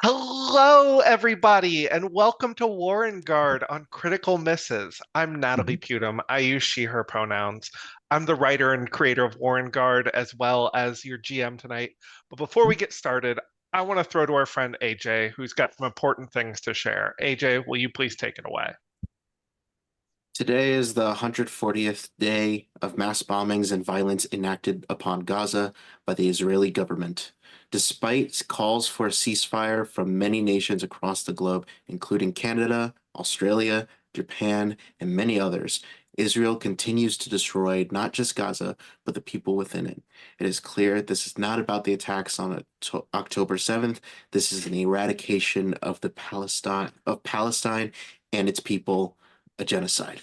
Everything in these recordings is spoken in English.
Hello, everybody, and welcome to Warrenguard on Critical Misses. I'm Natalie Mhm. Putum. I use she, her pronouns. I'm the writer and creator of Warrenguard, as well as your GM tonight. But before we get started, I want to throw to our friend AJ, who's got some important things to share. AJ, will you please take it away? Today is the 140th day of mass bombings and violence enacted upon Gaza by the Israeli government. Despite calls for a ceasefire from many nations across the globe, including Canada, Australia, Japan, and many others, Israel continues to destroy not just Gaza, but the people within it. It is clear this is not about the attacks on October 7th. This is an eradication of Palestine and its people, a genocide.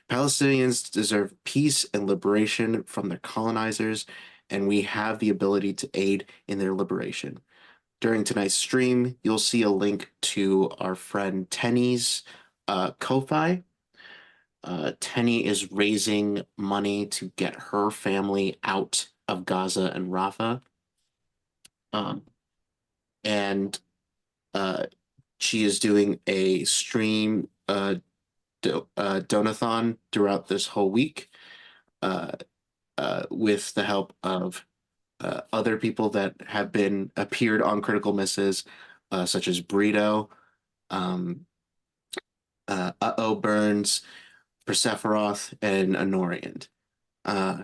Palestinians deserve peace and liberation from their colonizers, and we have the ability to aid in their liberation. During tonight's stream, you'll see a link to our friend Tenny's Ko-fi. Tenny is raising money to get her family out of Gaza and Rafah. Um, and uh, she is doing a stream donathon throughout this whole week. Uh, with the help of other people that have been appeared on Critical Misses, such as Brito, um, Uh-Oh Burns, Persephoroth, and Honorian. Uh,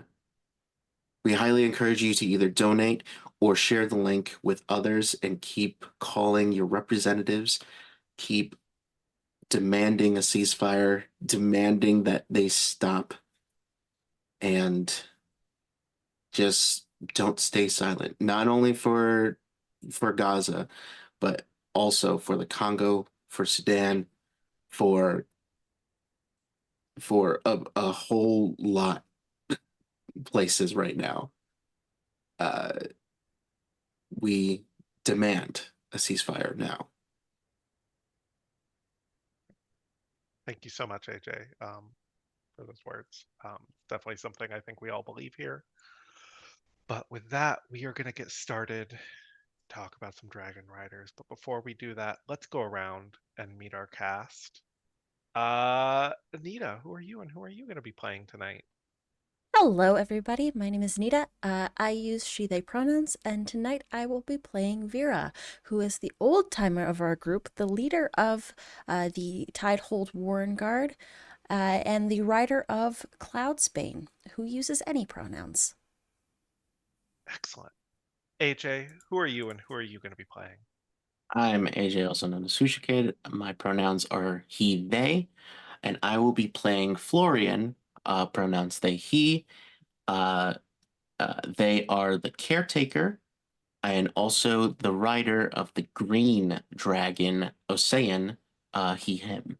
we highly encourage you to either donate or share the link with others and keep calling your representatives, keep demanding a ceasefire, demanding that they stop, and just don't stay silent. Not only for Gaza, but also for the Congo, for Sudan, for a whole lot places right now. Uh, we demand a ceasefire now. Thank you so much, AJ, for those words. Definitely something I think we all believe here. But with that, we are going to get started, talk about some Dragon Riders. But before we do that, let's go around and meet our cast. Anita, who are you and who are you going to be playing tonight? Hello, everybody. My name is Nita. I use she, they pronouns, and tonight I will be playing Vera, who is the old timer of our group, the leader of the Tidehold Warrenguard, and the writer of Cloudsbane, who uses any pronouns. Excellent. AJ, who are you and who are you going to be playing? I'm AJ, also known as Sushi Kid. My pronouns are he, they, and I will be playing Florian, pronouns they, he. Uh, they are the caretaker and also the rider of the green dragon, Ocean, he, him.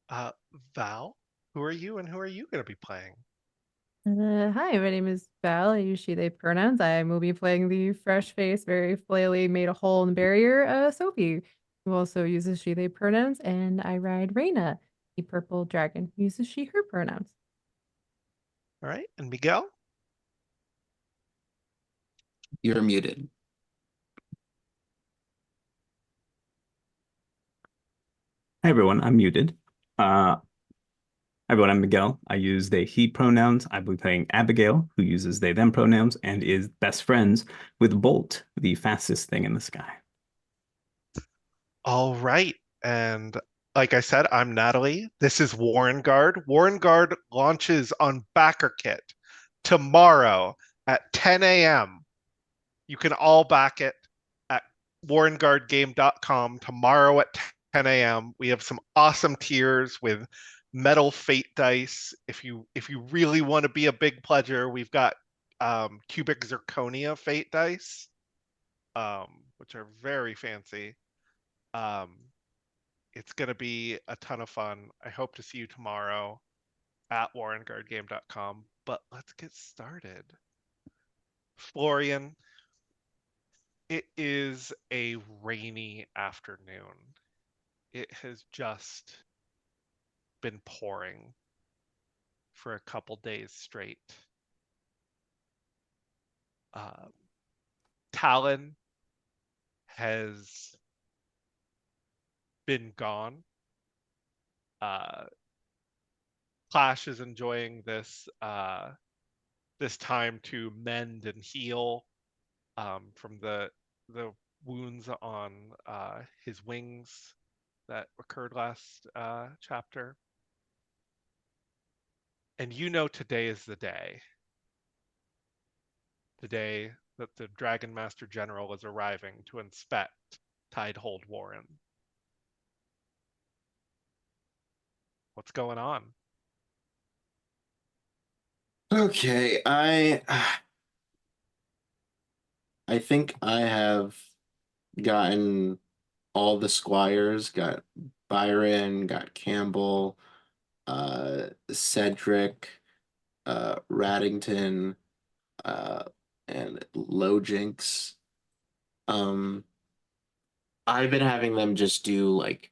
Uh, Val, who are you and who are you going to be playing? Hi, my name is Val. I use she, they pronouns. I will be playing the fresh face, very flaily, made a hole in the barrier, Sophie, who also uses she, they pronouns. And I ride Reina, the purple dragon, who uses she, her pronouns. All right. And Miguel? You're muted. Hi everyone, I'm muted. Hi everyone, I'm Miguel. I use they, he pronouns. I'll be playing Abigail, who uses they, them pronouns and is best friends with Bolt, the fastest thing in the sky. All right. And like I said, I'm Natalie. This is Warren Guard. Warren Guard launches on BackerKit tomorrow at 10 a.m. You can all back it at warrenguardgame.com tomorrow at 10 a.m. We have some awesome tiers with metal fate dice. If you really want to be a big pledger, we've got cubic zirconia fate dice, which are very fancy. Um, it's going to be a ton of fun. I hope to see you tomorrow at warrenguardgame.com. But let's get started. Florian, it is a rainy afternoon. It has just been pouring for a couple days straight. Um, Talon, has been gone. Clash is enjoying this time to mend and heal from the wounds on his wings that occurred last chapter. And you know today is the day that the Dragonmaster General is arriving to inspect Tidehold Warren. What's going on? Okay, I think I have gotten all the squires, got Byron, got Campbell, Cedric, Raddington, uh, and Lojinx. I've been having them just do like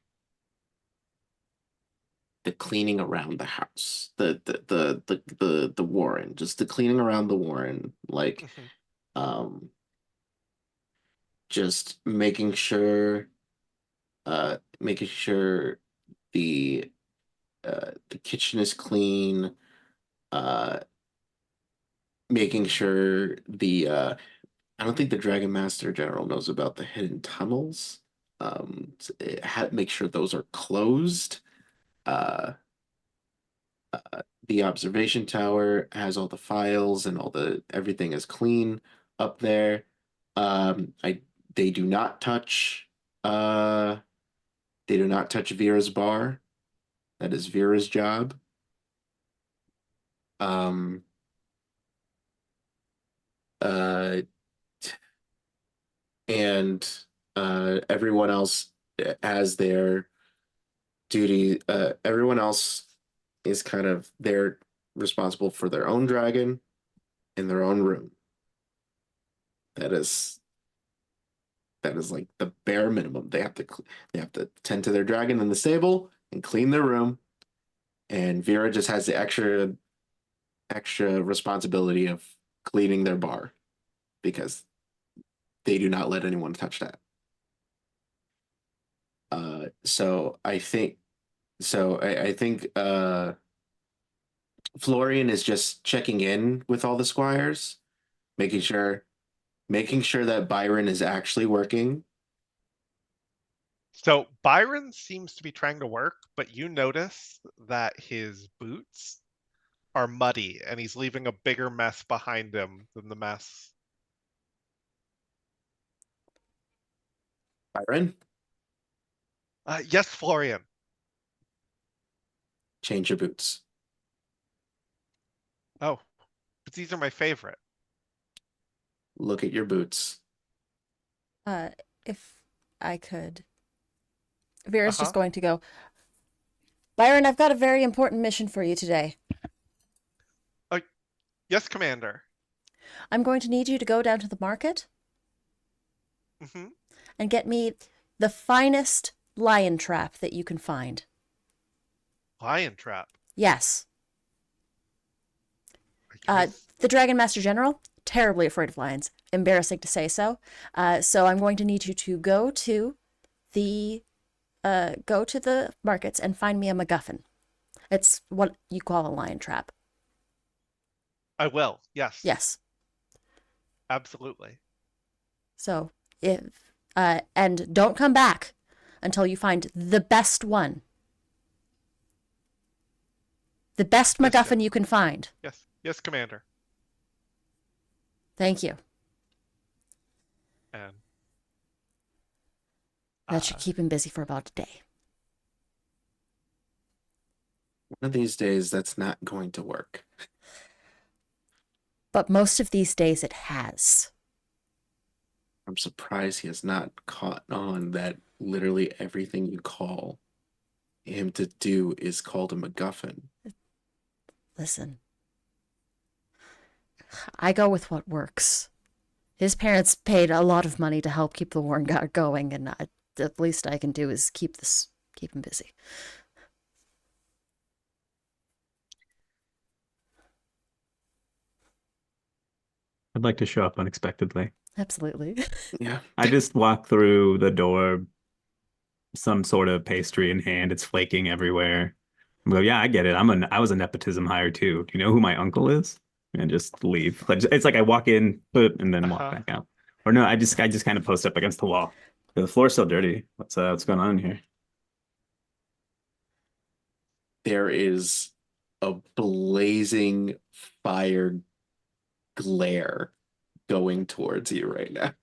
the cleaning around the house, the Warren, just the cleaning around the Warren, like um just making sure the the kitchen is clean, uh making sure I don't think the Dragon Master General knows about the hidden tunnels. Make sure those are closed. Uh, the observation tower has all the files and all the everything is clean up there. I they do not touch uh they do not touch Vera's bar. That is Vera's job. Um uh and everyone else has their duty. Everyone else is kind of they're responsible for their own dragon in their own room. That is like the bare minimum. They have to tend to their dragon in the stable and clean their room. And Vera just has the extra responsibility of cleaning their bar because they do not let anyone touch that. So I think Florian is just checking in with all the squires, making sure that Byron is actually working. So Byron seems to be trying to work, but you notice that his boots are muddy and he's leaving a bigger mess behind him than the mess. Byron, Yes, Florian. change your boots. Oh, but these are my favorite. Look at your boots. If I could. Vera's Uh-huh. just going to go, Byron, I've got a very important mission for you today. Yes, Commander. I'm going to need you to go down to the market Mm-hmm. and get me the finest lion trap that you can find. Lion trap. Yes. Are you The Dragon Master General, terribly afraid of lions. Embarrassing to say so. So I'm going to need you to go to the markets and find me a MacGuffin. It's what you call a lion trap. I will. Yes. Yes. Absolutely. So and don't come back until you find the best one. The best Yes, MacGuffin yes. you can find. Yes. Yes, Commander. Thank you. And That should keep him busy for about a day. One of these days, that's not going to work. But most of these days it has. I'm surprised he has not caught on that literally everything you call him to do is called a MacGuffin. Listen, I go with what works. His parents paid a lot of money to help keep the Warrenguard going, and the least I can do is keep him busy. I'd like to show up unexpectedly. Absolutely. Yeah. I just walk through the door, some sort of pastry in hand. It's flaking everywhere. I go, yeah, I get it. I was a nepotism hire too. Do you know who my uncle is? And just leave. It's like I walk in, and then walk Uh-huh. back out. Or no, I just kind of post up against the wall. The floor's so dirty. What's going on in here? There is a blazing fire glare going towards you right now.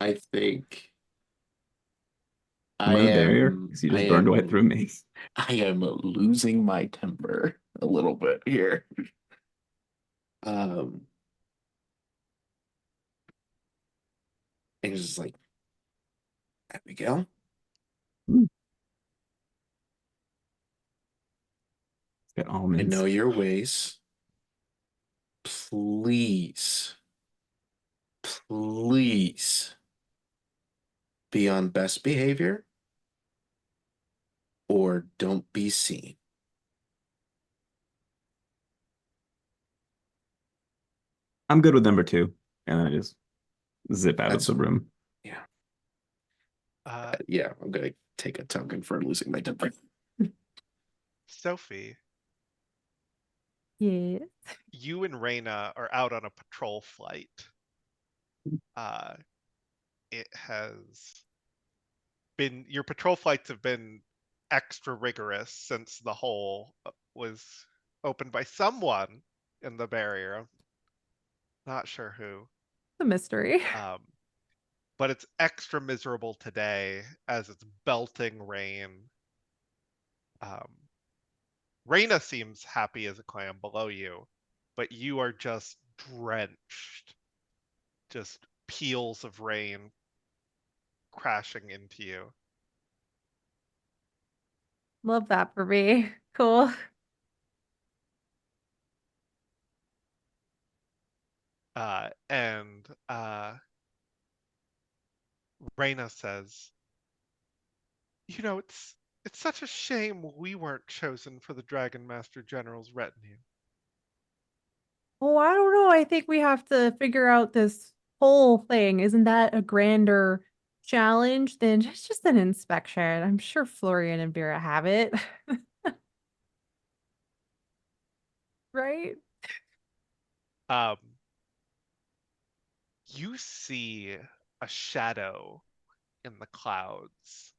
I think Am I the barrier? Because you just burned right through me. I am losing my temper a little bit here. And it's just like, Abigail, It's got I almonds. know your ways. Please, please be on best behavior or don't be seen. I'm good with number two. And then I just zip out of That's the room. yeah. Uh, Yeah, I'm gonna take a token for losing my temper. Sophie, Yes. you and Reyna are out on a patrol flight. Uh, it has been, your patrol flights have been extra rigorous since the hole was opened by someone in the barrier. I'm not sure who. The mystery. But it's extra miserable today as it's belting rain. Reyna seems happy as a clam below you, but you are just drenched. Just peels of rain crashing into you. Love that for me. Cool. And Reyna says, "You know, it's such a shame we weren't chosen for the Dragonmaster General's retinue." Oh, I don't know. I think we have to figure out this whole thing. Isn't that a grander challenge than just an inspection? I'm sure Florian and Vera have it. Right? Um, you see a shadow in the clouds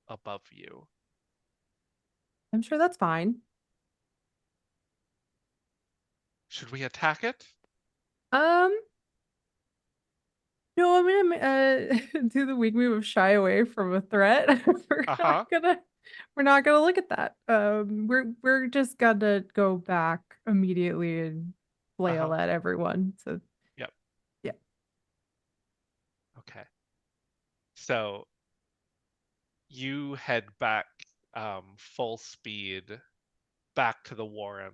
above you. I'm sure that's fine. Should we attack it? Um, no, I'm gonna do the weak move of shy away from a threat. We're Uh-huh. not gonna we're not gonna look at that. We're just gonna go back immediately and flail Uh-huh. at everyone. So Yep. yeah. Okay. So you head back full speed back to the Warren.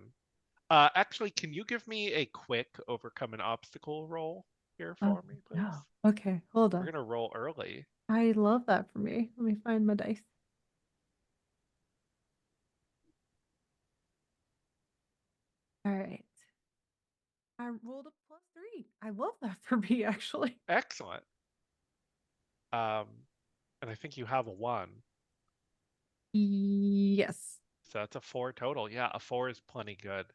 Actually, can you give me a quick overcome an obstacle roll here Oh for me, please? no. Okay, hold We're on. gonna roll early. I love that for me. Let me find my dice. All right. I rolled a +3. I love that for me, actually. Excellent. And I think you have a 1. Yes. So that's a 4 total. Yeah, a 4 is plenty good.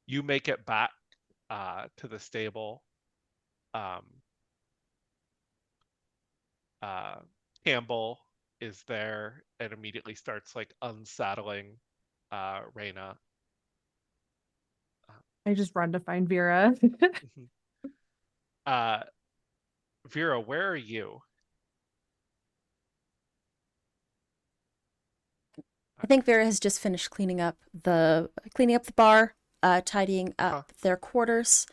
You make it back to the stable. Um, Campbell is there and immediately starts like unsaddling Reyna. I just run to find Vera. uh, Vera, where are you? I think Vera has just finished cleaning up the bar, tidying up their quarters,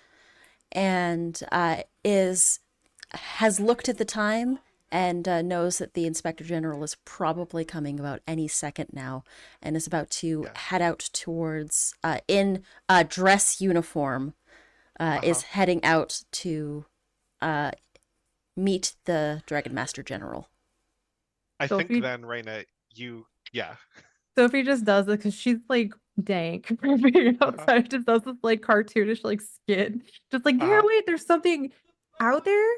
and has looked at the time and knows that the Inspector General is probably coming about any second now, and is about to head out towards in a dress uniform. Is heading out to meet the Dragonmaster General. I Sophie? think then, Reyna, yeah. Sophie just does it because she's like dank for being Uh-huh. outside. It just does this like cartoonish like skin. Just like, there, Uh-huh. wait, there's something out there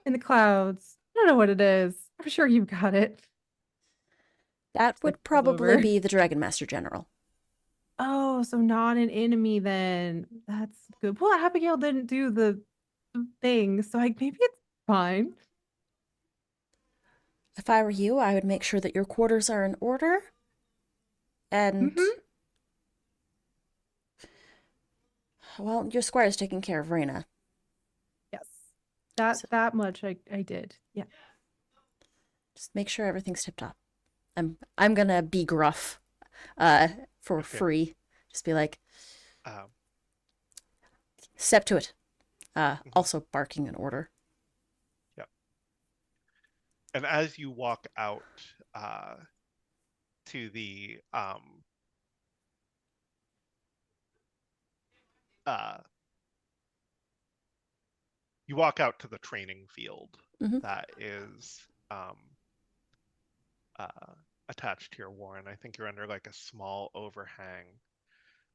in the clouds. I don't know what it is. I'm sure you've got it. That Like would all probably over. be the Dragonmaster General. Oh, so not an enemy then. That's good. Well, Abigail didn't do the thing, so like maybe it's fine. If I were you, I would make sure that your quarters are in order. And, Mm-hmm. well, your squire's taking care of Reyna. Yes. That So that much I did. Yeah. just make sure everything's tip top. I'm gonna be gruff, for Okay. free. Just be like, Um, step to it. mhm. Also barking in order. Yep. And as you walk out to the uh you walk out to the training field Mhm. that is uh attached to your warren. I think you're under like a small overhang,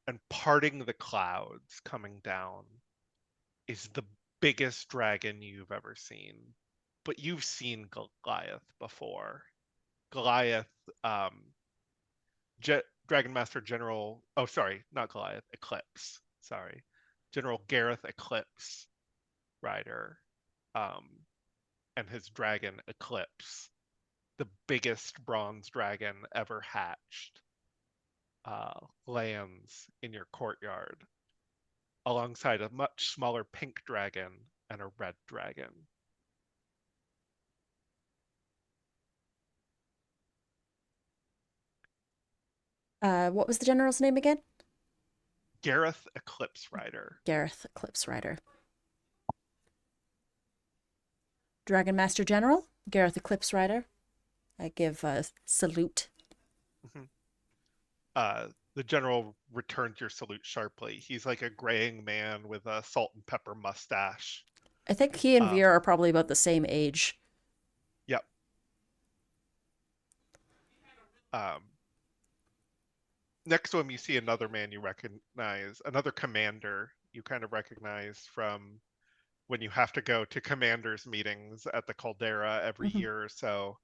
and parting the clouds coming down is the biggest dragon you've ever seen. But you've seen Goliath before. Goliath, Dragon Master General. Oh, sorry, not Goliath. Eclipse. Sorry, General Gareth Eclipse Rider, um, and his dragon Eclipse, the biggest bronze dragon ever hatched, lands in your courtyard, alongside a much smaller pink dragon and a red dragon. What was the general's name again? Gareth Eclipse Rider. Gareth Eclipse Rider. Dragon Master General, Gareth Eclipse Rider. I give a salute. Mhm. The general returns your salute sharply. He's like a graying man with a salt and pepper mustache. I think he and Um, Vera are probably about the same age. yep. Um, Next to him, you see another man you recognize, another commander you kind of recognize from when you have to go to commanders meetings at the Caldera every Mhm. year or so.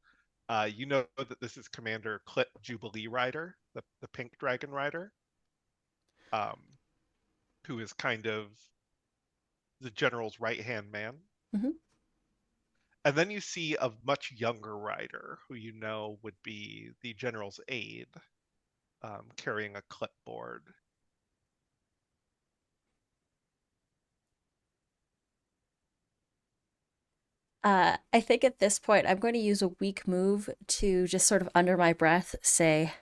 You know that this is Commander Clip Jubilee Rider, the Pink Dragon Rider, um, who is kind of the general's right hand man. Mhm. And then you see a much younger rider who you know would be the general's aide, carrying a clipboard. I think at this point I'm going to use a weak move to just sort of under my breath say,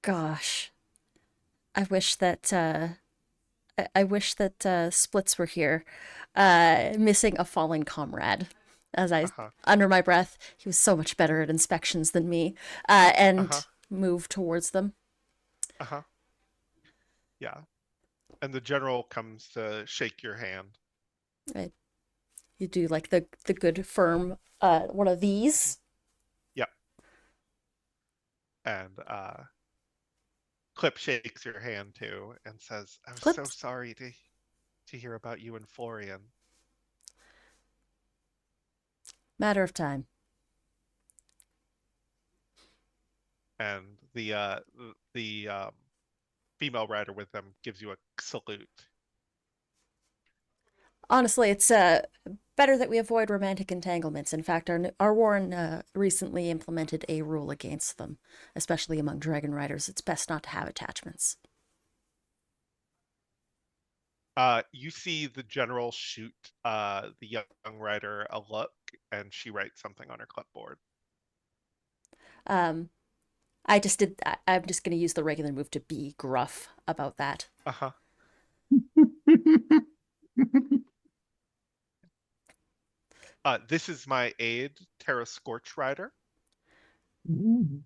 "Gosh, I wish that I wish that Splits were here, missing a fallen comrade." As I, Uh-huh. under my breath, he was so much better at inspections than me, Uh-huh. and move towards them. Uh-huh. Yeah. And the general comes to shake your hand. I, you do like the good firm one of these. Yep. And Clip shakes your hand too and says, "I was so Clips. sorry to hear about you and Florian." Matter of time. And the female rider with them gives you a salute. Honestly, it's better that we avoid romantic entanglements. In fact, our Warren recently implemented a rule against them, especially among dragon riders. It's best not to have attachments. You see the general shoot the young rider a look, and she writes something on her clipboard. Um, I'm just going to use the regular move to be gruff about that. Uh-huh. This is my aide, Terra Scorch Rider. Ooh.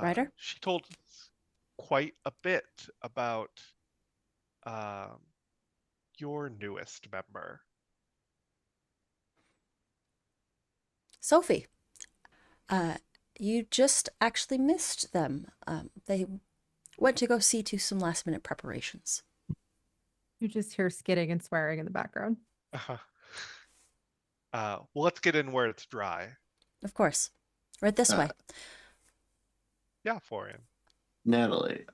Ryder? She told us quite a bit about um, your newest member. Sophie. Uh, You just actually missed them. They went to go see to some last minute preparations. You just hear skidding and swearing in the background. Uh-huh. Well, let's get in where it's dry. Of course. Right this way. Yeah, Florian. Natalie,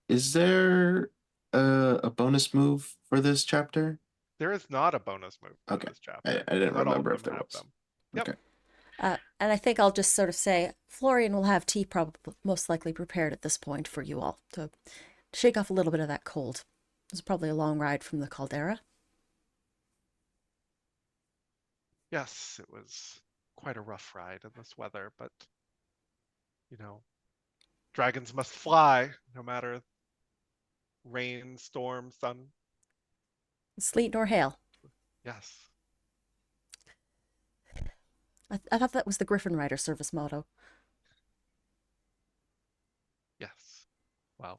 is there a bonus move for this chapter? There is not a bonus move for Okay. this chapter. I didn't Not all of remember if them there have was. them. Yep. Okay. And I think I'll just sort of say Florian will have tea probably most likely prepared at this point for you all to shake off a little bit of that cold. It was probably a long ride from the caldera. Yes, it was quite a rough ride in this weather, but you know, dragons must fly no matter rain, storm, sun. Sleet nor hail. Yes. I thought that was the Griffin Rider service motto. Yes. Well.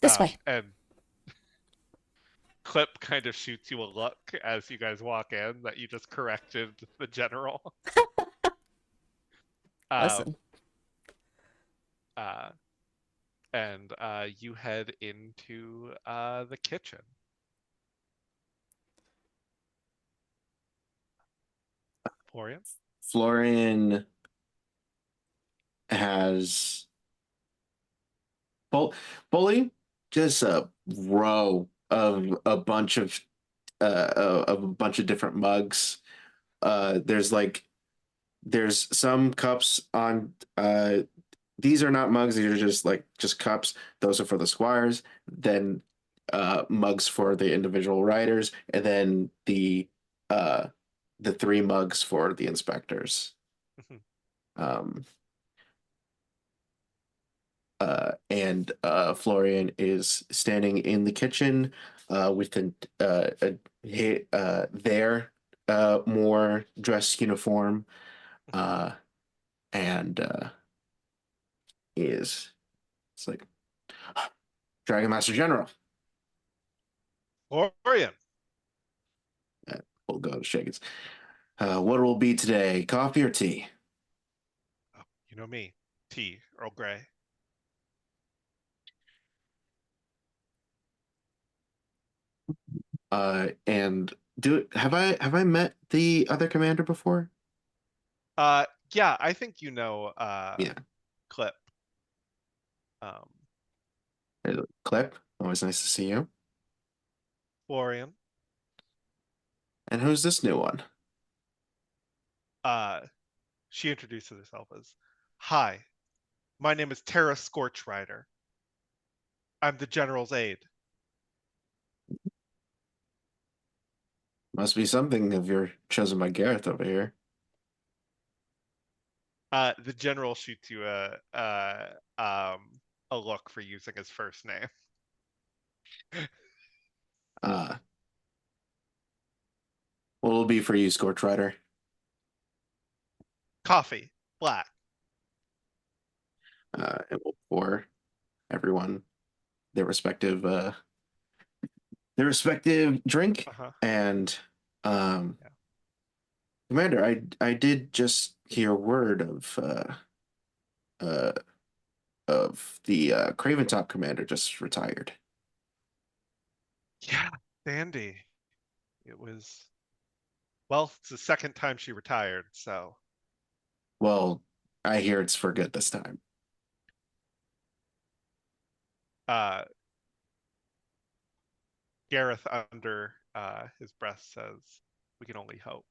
This way. And Clip kind of shoots you a look as you guys walk in that you just corrected the general. Listen. And you head into the kitchen. Florian? Florian has bully just a row of a bunch of a bunch of different mugs. There's some cups on these are not mugs, these are just cups. Those are for the squires, then mugs for the individual riders, and then the three mugs for the inspectors. um and Florian is standing in the kitchen with their more dress uniform, and it's like, Dragonmaster General. Florian! We'll go to shake it. What will be today? Coffee or tea? Oh, you know me. Tea, Earl Grey. And have I met the other commander before? Yeah, I think you know Yeah. Clip. Um, Clip, always nice to see you. Florian. And who's this new one? She introduces herself as, "Hi, my name is Tara Scorchrider. I'm the general's aide." Must be something if you're chosen by Gareth over here. The general shoots you a look for using his first name. Uh, what will it be for you, Scorch Rider? Coffee, black. And we'll pour everyone their respective drink. Uh-huh. And Yeah. Commander, I did just hear word of the Craven Top commander just retired. Yeah, Sandy. It was, well, it's the second time she retired, so Well, I hear it's for good this time. Gareth under his breath says, "We can only hope."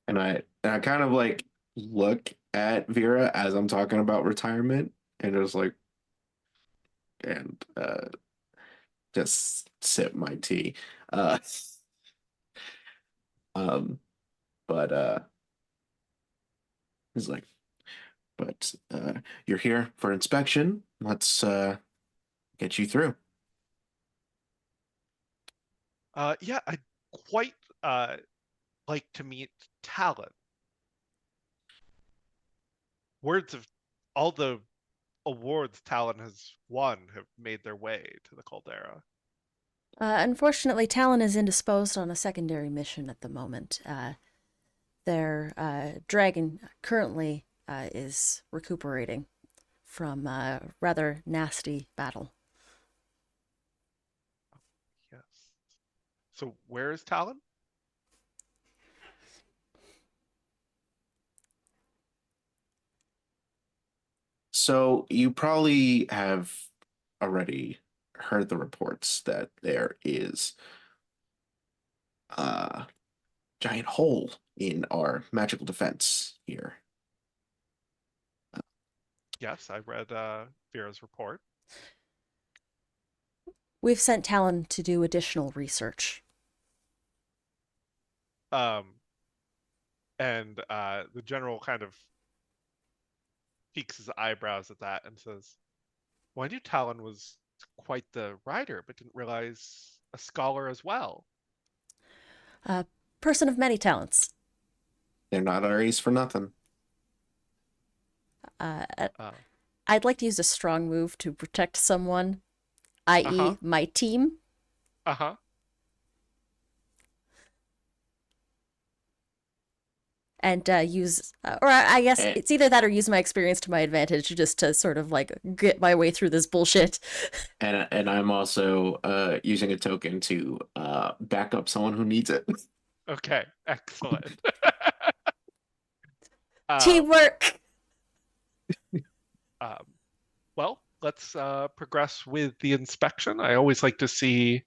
And I kind of like look at Vera as I'm talking about retirement, and just like, and just sip my tea. Uh but he's like, but you're here for inspection. Let's get you through. Yeah, I'd quite like to meet Talon. Words of all the awards Talon has won have made their way to the Caldera. Unfortunately, Talon is indisposed on a secondary mission at the moment. Their dragon currently is recuperating from a rather nasty battle. Yes. So where is Talon? So you probably have already heard the reports that there is a giant hole in our magical defense here. Yes, I read Vera's report. We've sent Talon to do additional research. Um, and the general kind of peeks his eyebrows at that and says, "Well, I knew Talon was quite the writer, but didn't realize a scholar as well." Person of many talents. They're not our ace for nothing. Uh, Uh, I'd like to use a strong move to protect someone, i.e., uh-huh, my team. uh-huh. And use, or I guess And, it's either that or use my experience to my advantage, just to sort of like get my way through this bullshit. and I'm also using a token to back up someone who needs it. Okay, excellent. um, Teamwork. um, well, let's progress with the inspection. I always like to see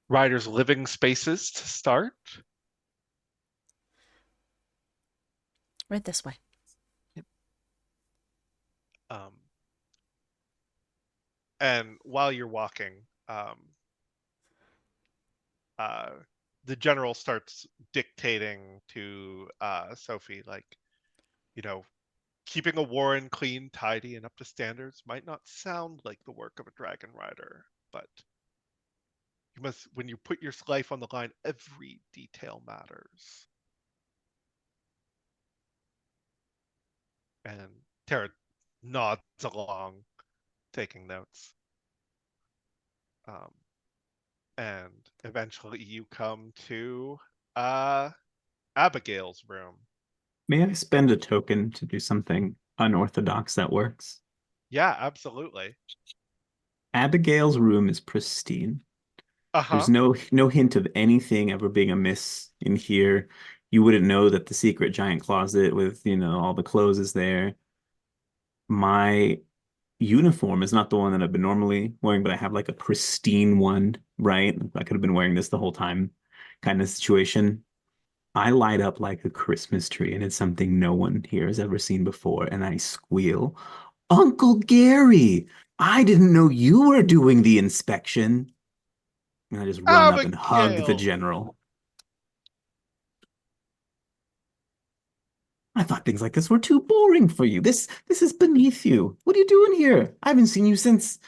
riders' living spaces to start. Right this way. Um, and while you're walking, uh, the general starts dictating to Sophie, like, you know, keeping a warren clean, tidy, and up to standards might not sound like the work of a dragon rider, but you must, when you put your life on the line, every detail matters. And Tara nods along, taking notes. Um, and eventually you come to uh, Abigail's room. May I spend a token to do something unorthodox that works? Yeah, absolutely. Abigail's room is pristine. There's Uh-huh. no hint of anything ever being amiss in here. You wouldn't know that the secret giant closet with, all the clothes is there. My uniform is not the one that I've been normally wearing, but I have like a pristine one, right? I could have been wearing this the whole time kind of situation. I light up like a Christmas tree, and it's something no one here has ever seen before. And I squeal, Uncle Gary, I didn't know you were doing the inspection. And I just run up and hug the Abigail! general. I thought things like this were too boring for you. This is beneath you. What are you doing here? I haven't seen you since,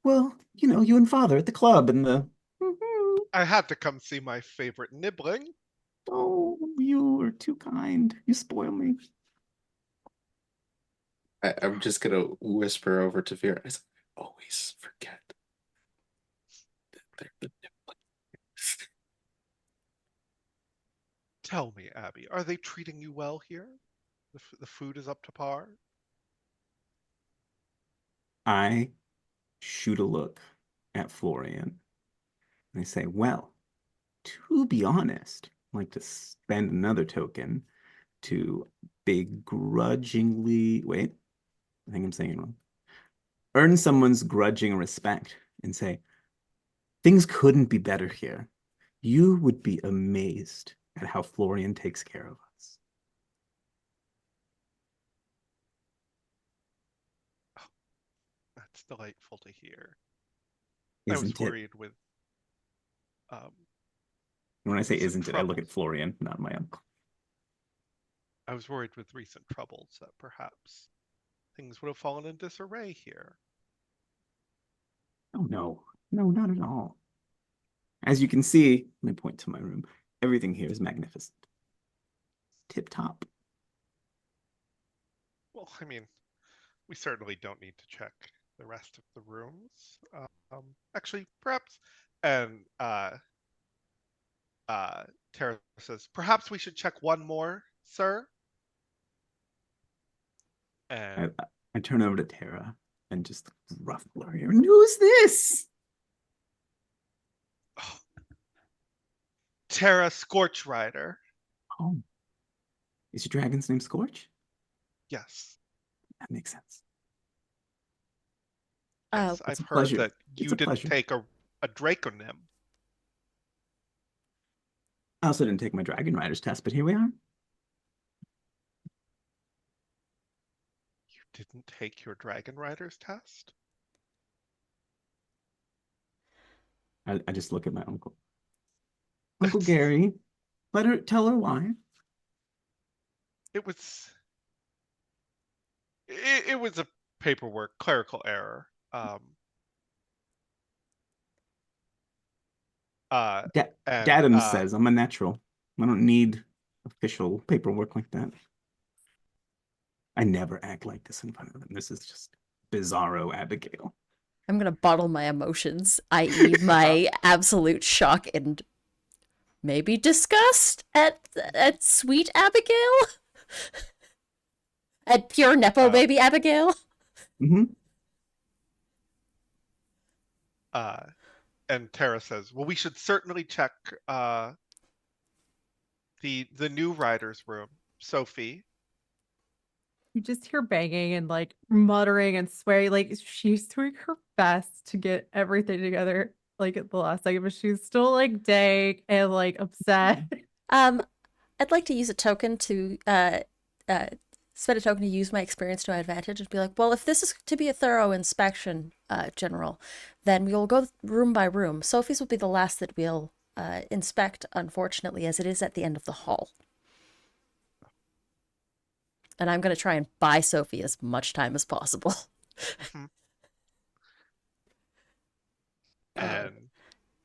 well, you and father at the club and the. I had to come see my favorite nibbling. Oh, you are too kind. You spoil me. I'm just gonna whisper over to Vera. I always forget that they're the nibblings. Tell me, Abby, are they treating you well here? The food is up to par? I shoot a look at Florian and I say, well, to be honest, I'd like to spend another token to begrudgingly, wait, I think I'm saying it wrong. Earn someone's grudging respect and say, things couldn't be better here. You would be amazed at how Florian takes care of us. Oh, that's delightful to hear. I was Isn't it? worried with um, When I say recent isn't it, I look at troubles. Florian, not my uncle. I was worried with recent troubles that perhaps things would have fallen in disarray here. Oh, no. No, not at all. As you can see, let me point to my room. Everything here is magnificent. Tip top. Well, I mean, we certainly don't need to check the rest of the rooms. Actually, perhaps And Tara says, "Perhaps we should check one more, sir." And I turn over to Tara and just ruffle her hair. And who's this? Tara Scorchrider. Oh, is your dragon's name Scorch? Yes. That makes sense. Yes, It's I've a heard pleasure. that It's you a didn't pleasure. take a Draconym. I also didn't take my Dragon Riders test, but here we are. You didn't take your Dragon Riders test? I just look at my uncle. Uncle Gary, tell her why. It was it was a paperwork clerical error. Da And Dadam says I'm a natural. I don't need official paperwork like that. I never act like this in front of them. This is just bizarro Abigail. I'm gonna bottle my emotions, i.e., my absolute shock and maybe disgust at sweet Abigail, at pure nepo baby Abigail. Mm-hmm. And Tara says, "Well, we should certainly check the new writer's room, Sophie." You just hear banging and like muttering and swearing. Like she's doing her best to get everything together, like at the last second, but she's still like dang and like upset. I'd like to use a token to spend a token to use my experience to my advantage and be like, well, if this is to be a thorough inspection, General, then we'll go room by room. Sophie's will be the last that we'll inspect, unfortunately, as it is at the end of the hall. And I'm going to try and buy Sophie as much time as possible.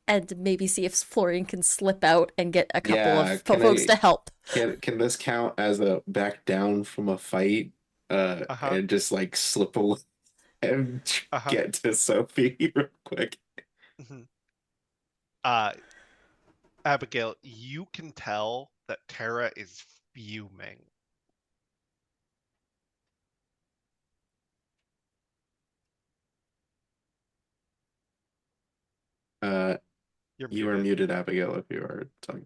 And maybe see if Florian can slip out and get a couple of folks to help. Can this count as a back down from a fight? And just like slip away and get to Sophie real quick. Abigail, you can tell that Tara is fuming. You are muted, Abigail, if you are talking.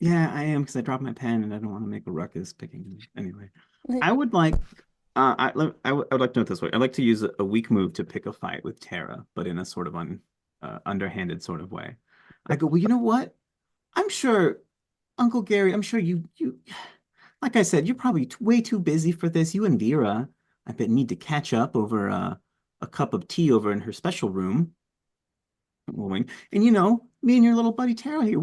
Yeah, I am because I dropped my pen and I don't want to make a ruckus picking. Anyway, I would like, I would like to know it this way. I'd like to use a weak move to pick a fight with Tara, but in a sort of underhanded sort of way. I go, well, you know what? I'm sure, Uncle Gary, I'm sure you, like I said, you're probably way too busy for this. You and Vera, I bet, need to catch up over a cup of tea over in her special room. And me and your little buddy Tara here,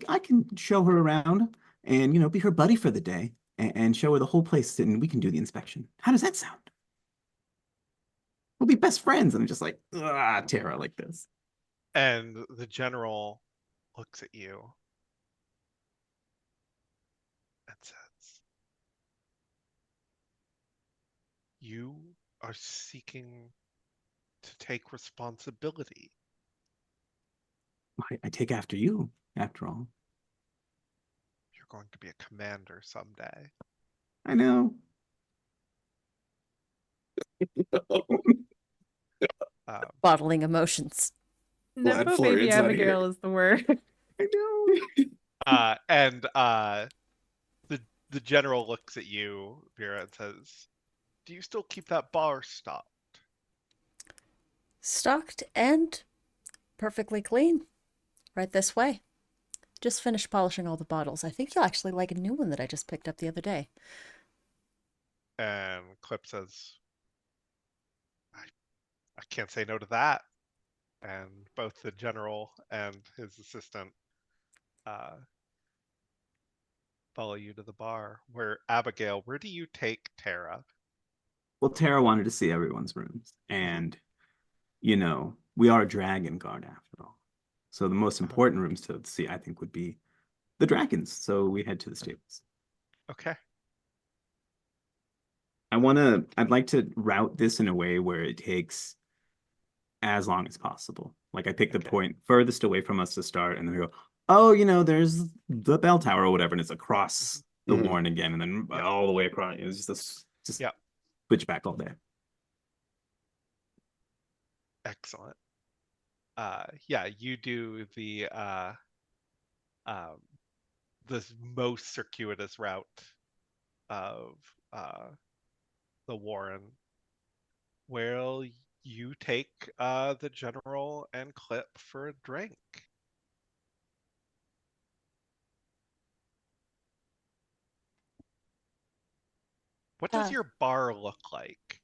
I can show her around and be her buddy for the day and show her the whole place and we can do the inspection. How does that sound? We'll be best friends. And I'm just like, Tara, like this. And the general looks at you and says, "You are seeking to take responsibility." I take after you, after all. You're going to be a commander someday. I know. Bottling emotions. Nepo baby Abigail is the word. I know. And the general looks at you, Vera, and says, "Do you still keep that bar stocked?" Stocked and perfectly clean. Right this way. Just finished polishing all the bottles. I think you'll actually like a new one that I just picked up the other day. And Clip says, I can't say no to that. And both the general and his assistant follow you to the bar. Abigail, where do you take Tara? Well, Tara wanted to see everyone's rooms. And, we are a dragon guard after all. So the most important rooms to see, I think, would be the dragons. So we head to the stables. Okay. I'd like to route this in a way where it takes as long as possible. Like I pick the Okay. point furthest away from us to start, and then we go, oh, there's the bell tower or whatever, and it's across the Mhm. Warren again, and then Yeah. all the way across. It's just Yeah. switch back all day. Excellent. Yeah, you do um, the most circuitous route of the Warren. Will you take the general and Clip for a drink? What does Uh, your bar look like?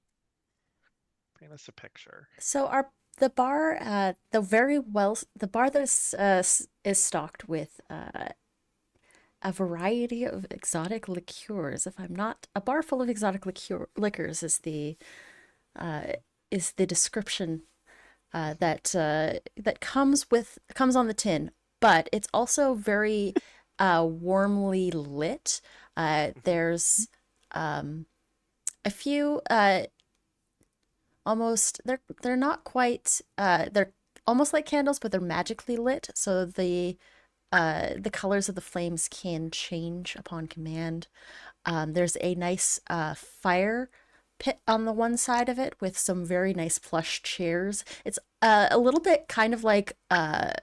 Paint us a picture. So the bar, the bar that is stocked with a variety of exotic liqueurs. If I'm not, a bar full of exotic liquors uh, is the description that comes on the tin, but it's also very warmly lit. Mhm. There's a few almost they're not quite they're almost like candles, but they're magically lit, so the colors of the flames can change upon command. There's a nice fire pit on the one side of it with some very nice plush chairs. It's a little bit kind of like an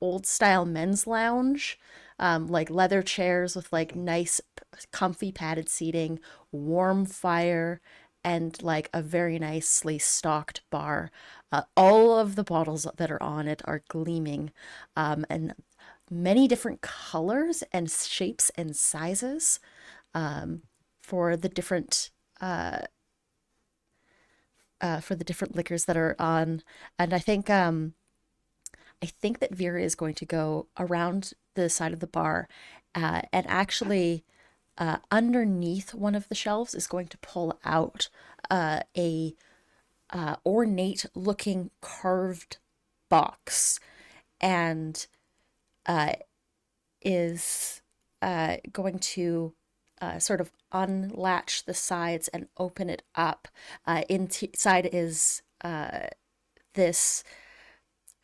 old style men's lounge, like leather chairs with like Mhm. nice, comfy padded seating, warm fire, and like a very nicely stocked bar. All of the bottles that are on it are gleaming, and many different colors and shapes and sizes for the different liquors that are on. And I think that Vera is going to go around the side of the bar and actually underneath one of the shelves is going to pull out a ornate looking carved box and is going to sort of unlatch the sides and open it up. Inside is this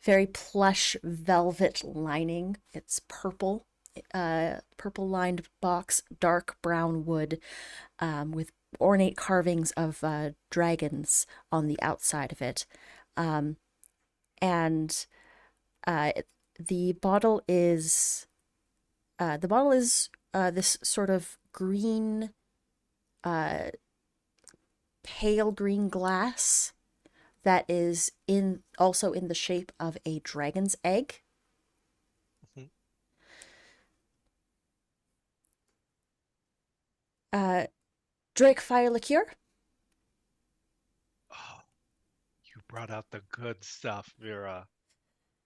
very plush velvet lining. It's purple lined box, dark brown wood, with ornate carvings of dragons on the outside of it. And uh, the bottle is this sort of green, uh, pale green glass that is also in the shape of a dragon's egg. Mhm. Uh, Drake Fire Liqueur. Oh, you brought out the good stuff, Vera.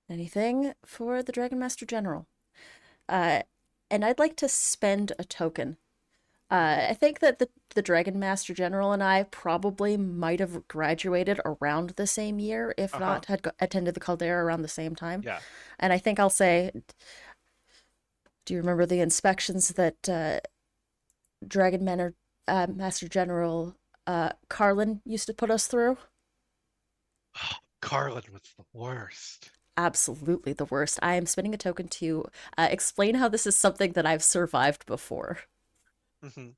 Anything for the Dragonmaster General. Uh, and I'd like to spend a token. Mhm. I think that the Dragon Master General and I probably might have graduated around the same year, if Uh-huh. not had attended the Caldera around the same time. Yeah. And I think I'll say, do you remember the inspections that Master General Carlin used to put us through? Carlin was the worst. Absolutely the worst. I am spending a token to explain how this is something that I've survived before. Mhm.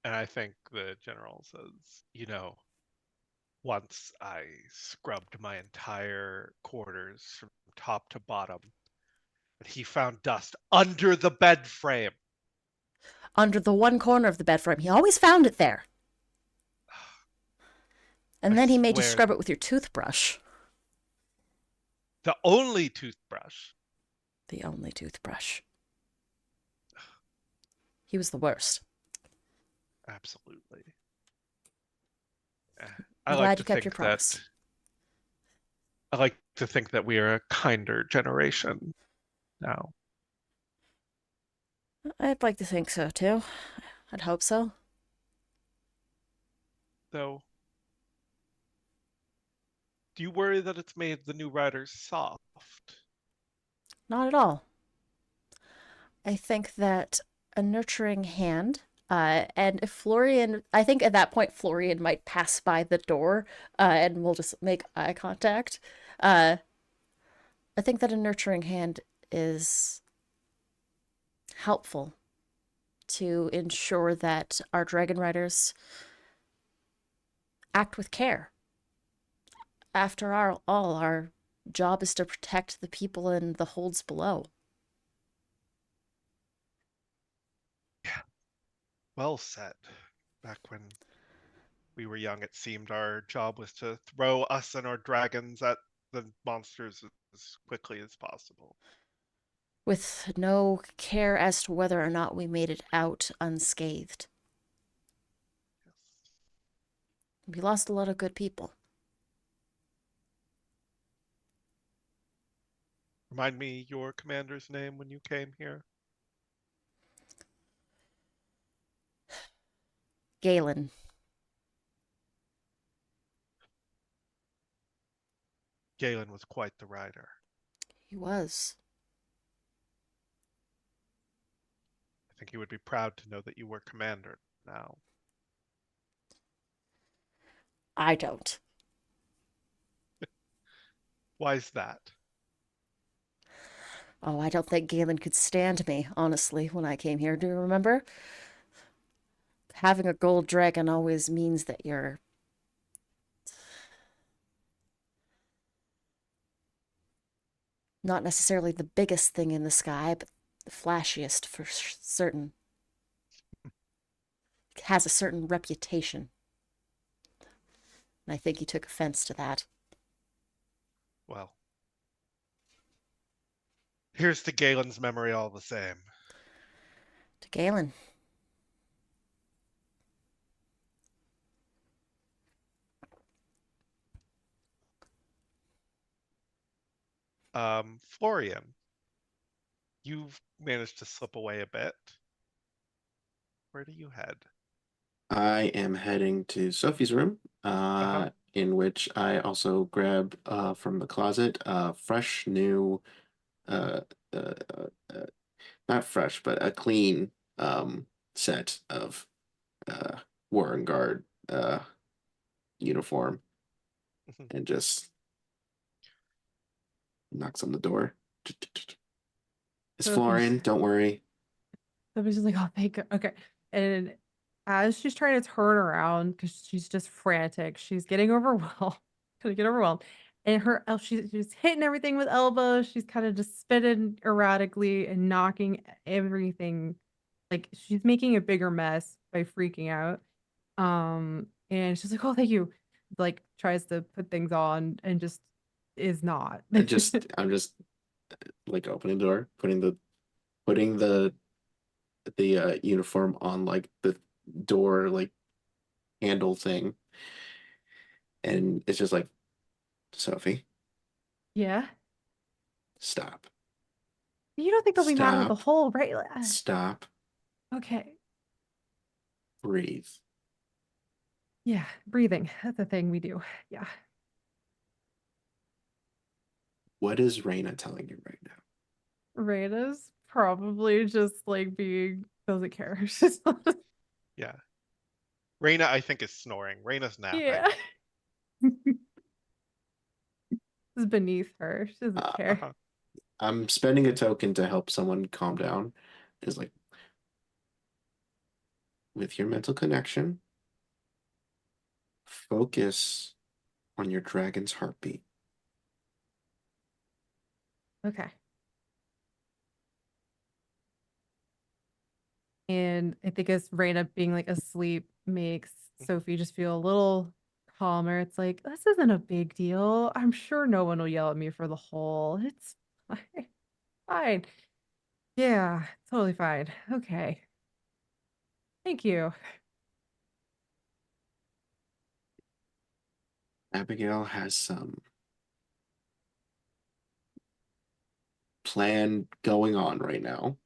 And I think the general says, once I scrubbed my entire quarters from top to bottom, and he found dust under the bed frame. Under the one corner of the bed frame. He always found it there. I And then he made you swear, scrub it with your toothbrush. the only toothbrush. The only toothbrush. He was the worst. Absolutely. Eh, I I'm like glad to you kept your think that promise. we are a kinder generation now. I'd like to think so too. I'd hope so. Though, do you worry that it's made the new riders soft? Not at all. I think that a nurturing hand And if Florian, I think at that point, Florian might pass by the door, and we'll just make eye contact. Uh, I think that a nurturing hand is helpful to ensure that our dragon riders act with care. After all, our job is to protect the people in the holds below. Yeah, well said. Back when we were young, it seemed our job was to throw us and our dragons at the monsters as quickly as possible. With no care as to whether or not we made it out unscathed. Yes. We lost a lot of good people. Remind me your commander's name when you came here. Galen. Galen was quite the rider. He was. I think he would be proud to know that you were commander now. I don't. Why is that? Oh, I don't think Galen could stand me, honestly, when I came here. Do you remember? Having a gold dragon always means that you're not necessarily the biggest thing in the sky, but the flashiest for certain. Has a certain reputation. And I think he took offense to that. Well, here's to Galen's memory all the same. To Galen. Florian, you've managed to slip away a bit. Where do you head? I am heading to Sophie's room, Uh-huh. in which I also grab from the closet fresh new uh, uh, uh, uh, not fresh, but a clean set of uh, Warrenguard uniform and just knocks on the door. It's Sophie's Florian, don't worry. Sophie's just like, oh, thank God. Okay. And as she's trying to turn around, because she's just frantic, she's getting overwhelmed, gonna get overwhelmed. And she's hitting everything with elbows. She's kind of just spinning erratically and knocking everything. Like she's making a bigger mess by freaking out. And she's like, oh, thank you. Like tries to put things on and just is not. I'm just like opening the door, putting the uniform on like the door like handle thing, and it's just like, Sophie, Yeah. stop, You don't think they'll be mad with the stop, whole, right? stop, Okay. breathe. Yeah, breathing. That's a thing we do. Yeah. What is Raina telling you right now? Raina's probably just like being doesn't care. Yeah. Raina, I think, is snoring. Raina's napping. Yeah. This is beneath her. She doesn't Uh, care. Uh-huh. I'm spending a token to help someone calm down. Is like, with your mental connection, focus on your dragon's heartbeat. Okay. And I think as Raina being like asleep makes Sophie just feel a little calmer. It's like, this isn't a big deal. I'm sure no one will yell at me for the hole. It's fine. Fine. Yeah, totally fine. Okay. Thank you. Abigail has some plan going on right now,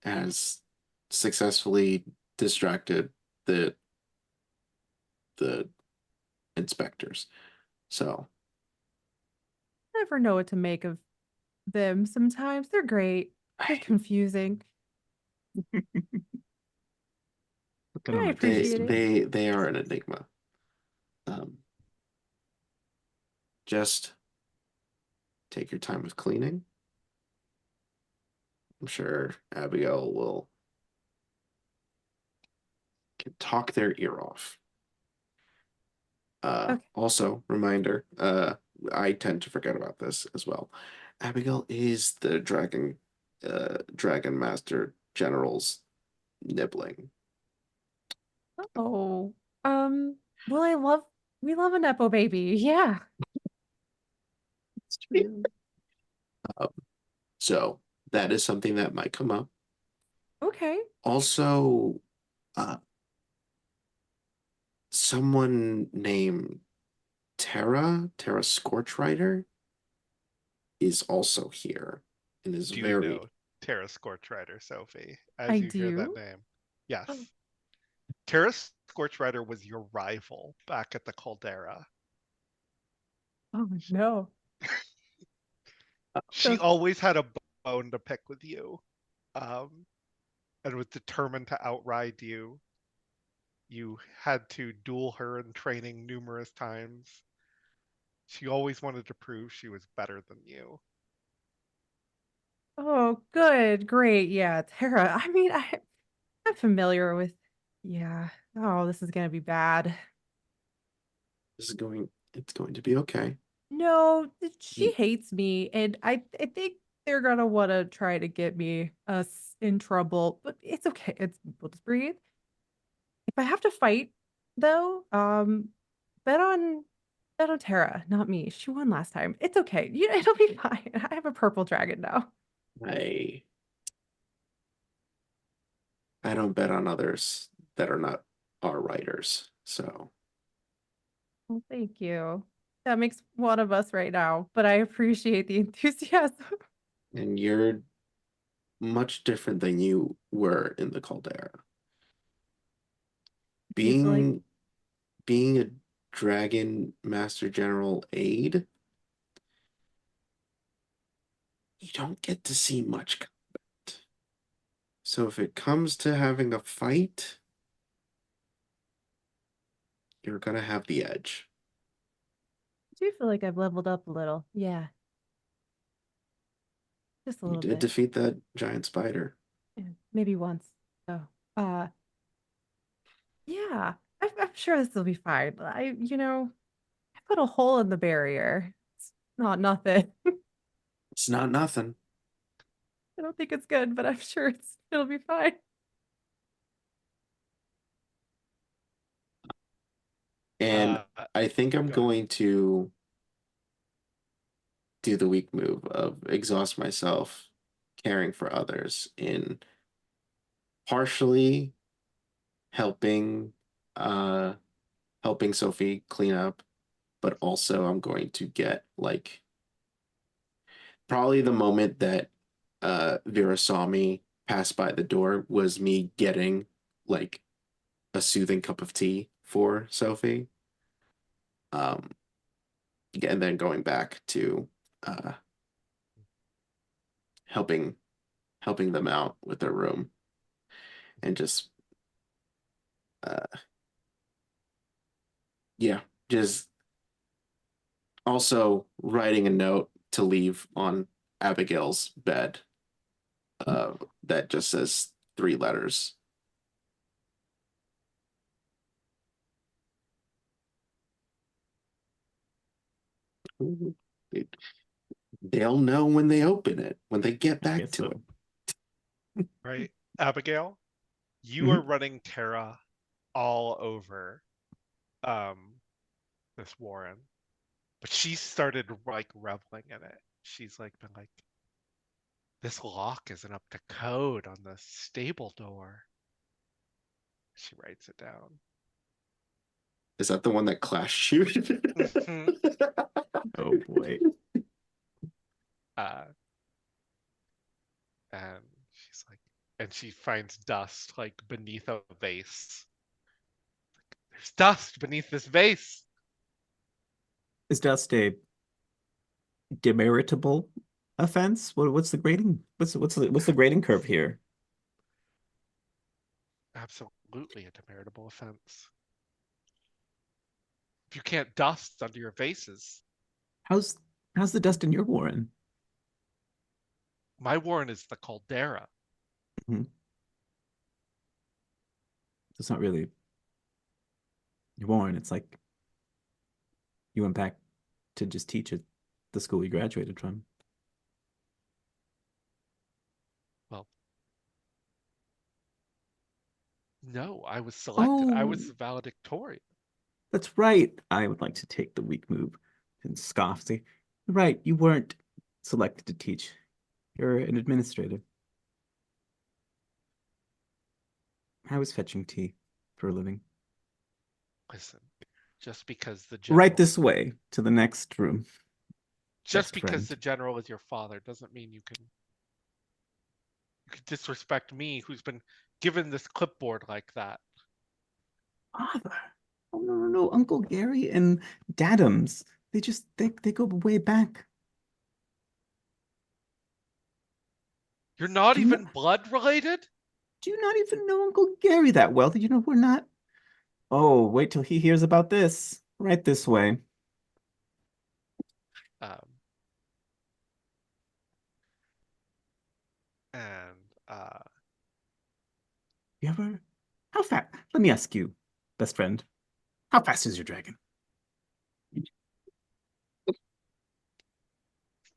has successfully distracted the the inspectors. So I never know what to make of them sometimes. They're great. They're confusing. Kind of I a appreciate it. They are an enigma. Um, just take your time with cleaning. I'm sure Abigail will can talk their ear off. Okay. Also, reminder, I tend to forget about this as well. Abigail is the Dragon Master General's nibbling. Oh, well, we love a Nepo baby. Yeah. It's true. Um, so that is something that might come up. Okay. Also, uh, someone named Terra Scorchrider is also here and is Do you very know Terra Scorchrider, Sophie, as I you hear that do. name? Yes. Terra Scorchrider was your rival back at the Caldera. Oh no. She So, always had a bone to pick with you, um, and was determined to outride you. You had to duel her in training numerous times. She always wanted to prove she was better than you. oh, good, great. Yeah, Tara. I mean, I'm familiar with. Yeah. Oh, this is gonna be bad. it's going to be okay. No, she Y- hates me, and I think they're gonna want to try to get me us in trouble. But it's okay. We'll just breathe. If I have to fight, though, bet on bet on Tara, not me. She won last time. It's okay. It'll be fine. I have a purple dragon now. I I don't bet on others that are not our writers. So, Well, thank you. That makes one of us right now, but I appreciate the enthusiasm. and you're much different than you were in the Caldera. Do you feel like Being being a Dragon Master General aide, you don't get to see much combat. So if it comes to having a fight, you're gonna have the edge. do you feel like I've leveled up a little? Yeah, just a You little did bit. defeat that giant spider. Yeah, maybe once. So, uh, yeah, I'm sure this will be fine. I put a hole in the barrier. It's not nothing. It's not nothing. I don't think it's good, but I'm sure it'll be fine. And Uh, I think I'm Go ahead. going to do the weak move of exhaust myself caring for others in partially helping helping Sophie clean up, but also I'm going to get like probably the moment that Vera saw me pass by the door was me getting like a soothing cup of tea for Sophie. Um and then going back to uh helping helping them out with their room and just uh yeah, just also writing a note to leave on Abigail's bed uh that just says three letters. They'll know when they open it, when they get I back guess to so. it. Right, Abigail, you are Mhm. running Terra all over um this Warren, but she started like reveling in it. She's like been like, this lock isn't up to code on the stable door. She writes it down. Is that the one that Clash shoot? Hmm. Oh boy. Uh, and she's like, and she finds dust like beneath a vase. There's dust beneath this vase. Is dust a demeritable offense? What's the grading? What's the grading curve here? Absolutely absolutely a demeritable offense. If you can't dust under your vases, How's the dust in your warren? my warren is the caldera. It's not really your warren. It's like you went back to just teach at the school you graduated from. Well, no, I was selected. I was Oh, the valedictorian. that's right. I would like to take the weak move and scoff. Say, right, you weren't selected to teach. You're an administrator. I was fetching tea for a living. Listen, just because the Right general, this way to the next room. just best because friend. the general is your father doesn't mean you can disrespect me, who's been given this clipboard like that. Father. Oh no. Uncle Gary and Dadums. They go way back. You're not Do you even blood related? Do you not even know Uncle Gary that well? Did you know we're not? Oh, wait till he hears about this. Right this way. Um, and You ever? How fast? Let me ask you, best friend. How fast is your dragon?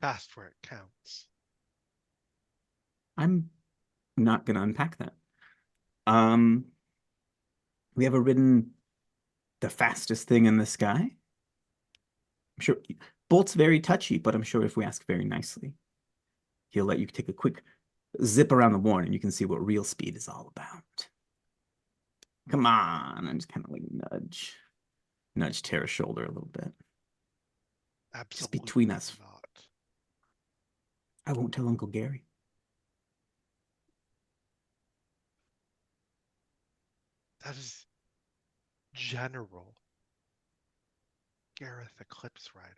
fast where it counts. I'm not gonna unpack that. Um, we ever ridden the fastest thing in the sky? I'm sure Bolt's very touchy, but I'm sure if we ask very nicely, he'll let you take a quick zip around the warren and you can see what real speed is all about. Come on, and just kind of like nudge Tara's shoulder a little bit. Absolutely Just between us. not. I won't tell Uncle Gary. That is General Gareth Eclipse Rider.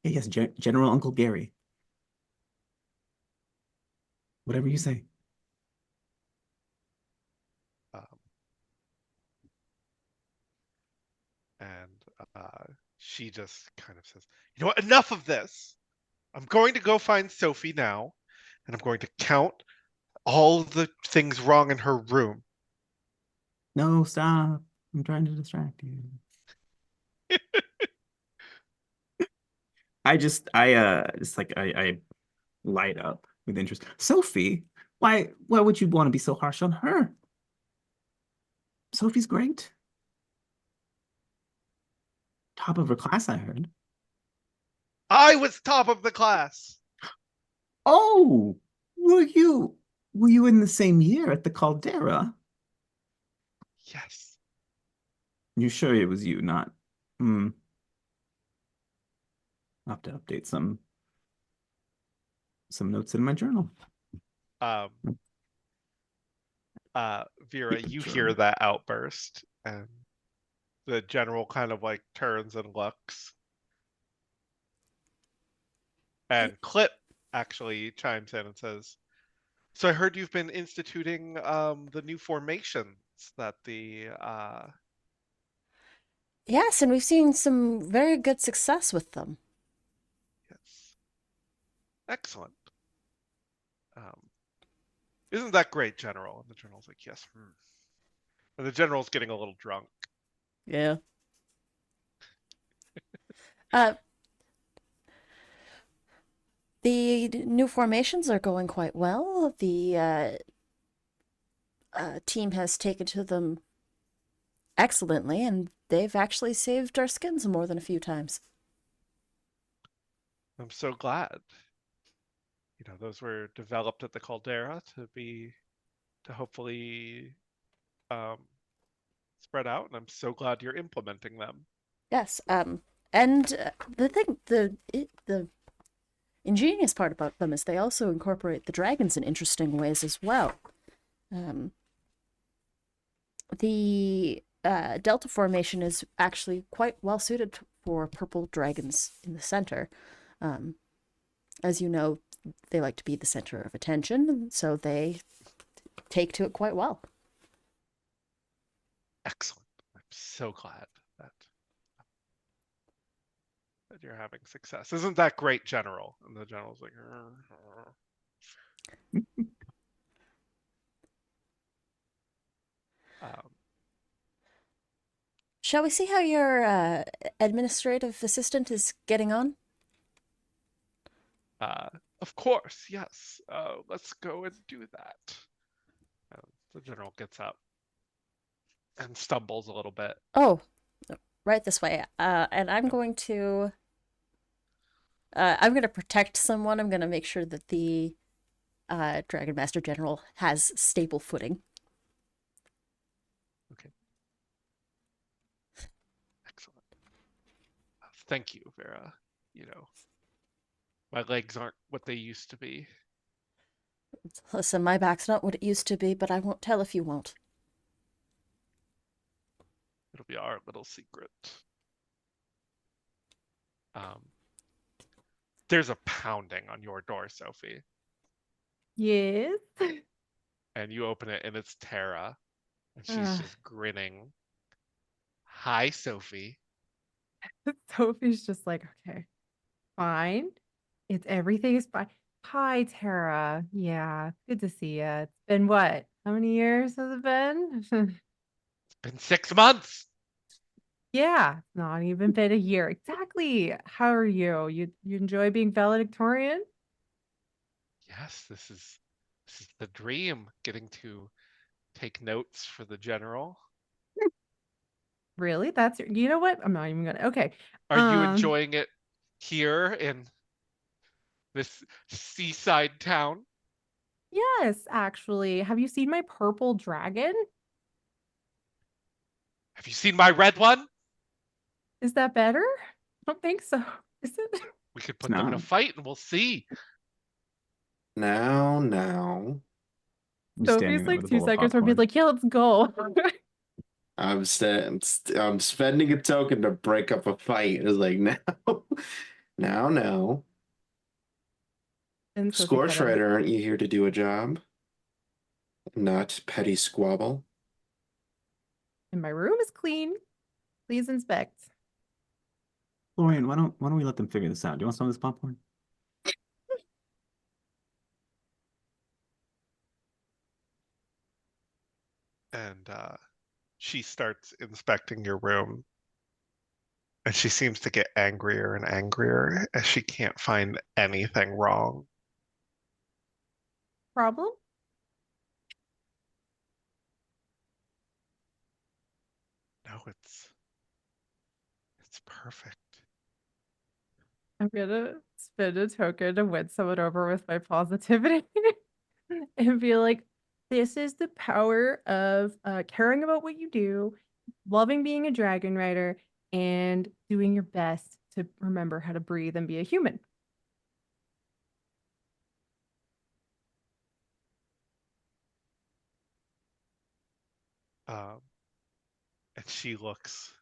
Okay, yes, General Uncle Gary. Whatever you say. Um, and she just kind of says, "You know what? Enough of this. I'm going to go find Sophie now, and I'm going to count all the things wrong in her room." No, stop. I'm trying to distract you. I light up with interest. Sophie, why would you want to be so harsh on her? Sophie's great. Top of her class, I heard. I was top of the class. Oh, were you in the same year at the Caldera? Yes. You sure it was you, not I'll have to update some notes in my journal. Um, Vera, Keep a you hear journal. that outburst, and the general kind of like turns and looks. And Clip actually chimes in and says, "So I heard you've been instituting the new formations that the Yes, and we've seen some very good success with them. yes, excellent. Um, isn't that great, General?" And the general's like, "Yes." And the general's getting a little drunk. Yeah. Uh, the new formations are going quite well. The team has taken to them excellently, and they've actually saved our skins more than a few times. I'm so glad. Those were developed at the Caldera to hopefully um, spread out, and I'm so glad you're implementing them. Yes. And the ingenious part about them is they also incorporate the dragons in interesting ways as well. The Delta formation is actually quite well suited for purple dragons in the center. As you know, they like to be the center of attention, so they take to it quite well. Excellent. I'm so glad that you're having success. Isn't that great, General? And the general's like, um, Shall we see how your administrative assistant is getting on? of course, yes. Let's go and do that. The general gets up and stumbles a little bit. Oh, right this way. And I'm going to protect someone. I'm going to make sure that the Dragonmaster General has stable footing. Okay. Excellent. Thank you, Vera. You know, my legs aren't what they used to be. Listen, my back's not what it used to be, but I won't tell if you won't. It'll be our little secret. There's a pounding on your door, Sophie. Yes. And you open it and it's Tara. And she's just grinning. Hi, Sophie. Sophie's just like, okay, fine. Everything is fine. Hi, Tara. Yeah, good to see you. It's been what? How many years has it been? It's been 6 months. Yeah, not even been a year. Exactly. How are you? You enjoy being valedictorian? Yes, this is the dream, getting to take notes for the general. Really? You know what? I'm not even gonna. Okay. Are you enjoying it here in this seaside town? Yes, actually. Have you seen my purple dragon? Have you seen my red one? Is that better? I don't think so. Is it? We could put them in a fight and we'll see. Now. Just Sophie's standing there like with a 2 bowl of seconds from being popcorn. like, yeah, let's go. I'm spending a token to break up a fight. It's like now. And Sophie Score kind of, Shredder, aren't you here to do a job? Not petty squabble. and my room is clean. Please inspect. Florian, why don't we let them figure this out? Do you want some of this popcorn? And she starts inspecting your room. And she seems to get angrier and angrier as she can't find anything wrong. Problem? No, it's perfect. I'm gonna spend a token to win someone over with my positivity and be like, this is the power of caring about what you do, loving being a dragon rider, and doing your best to remember how to breathe and be a human. And she looks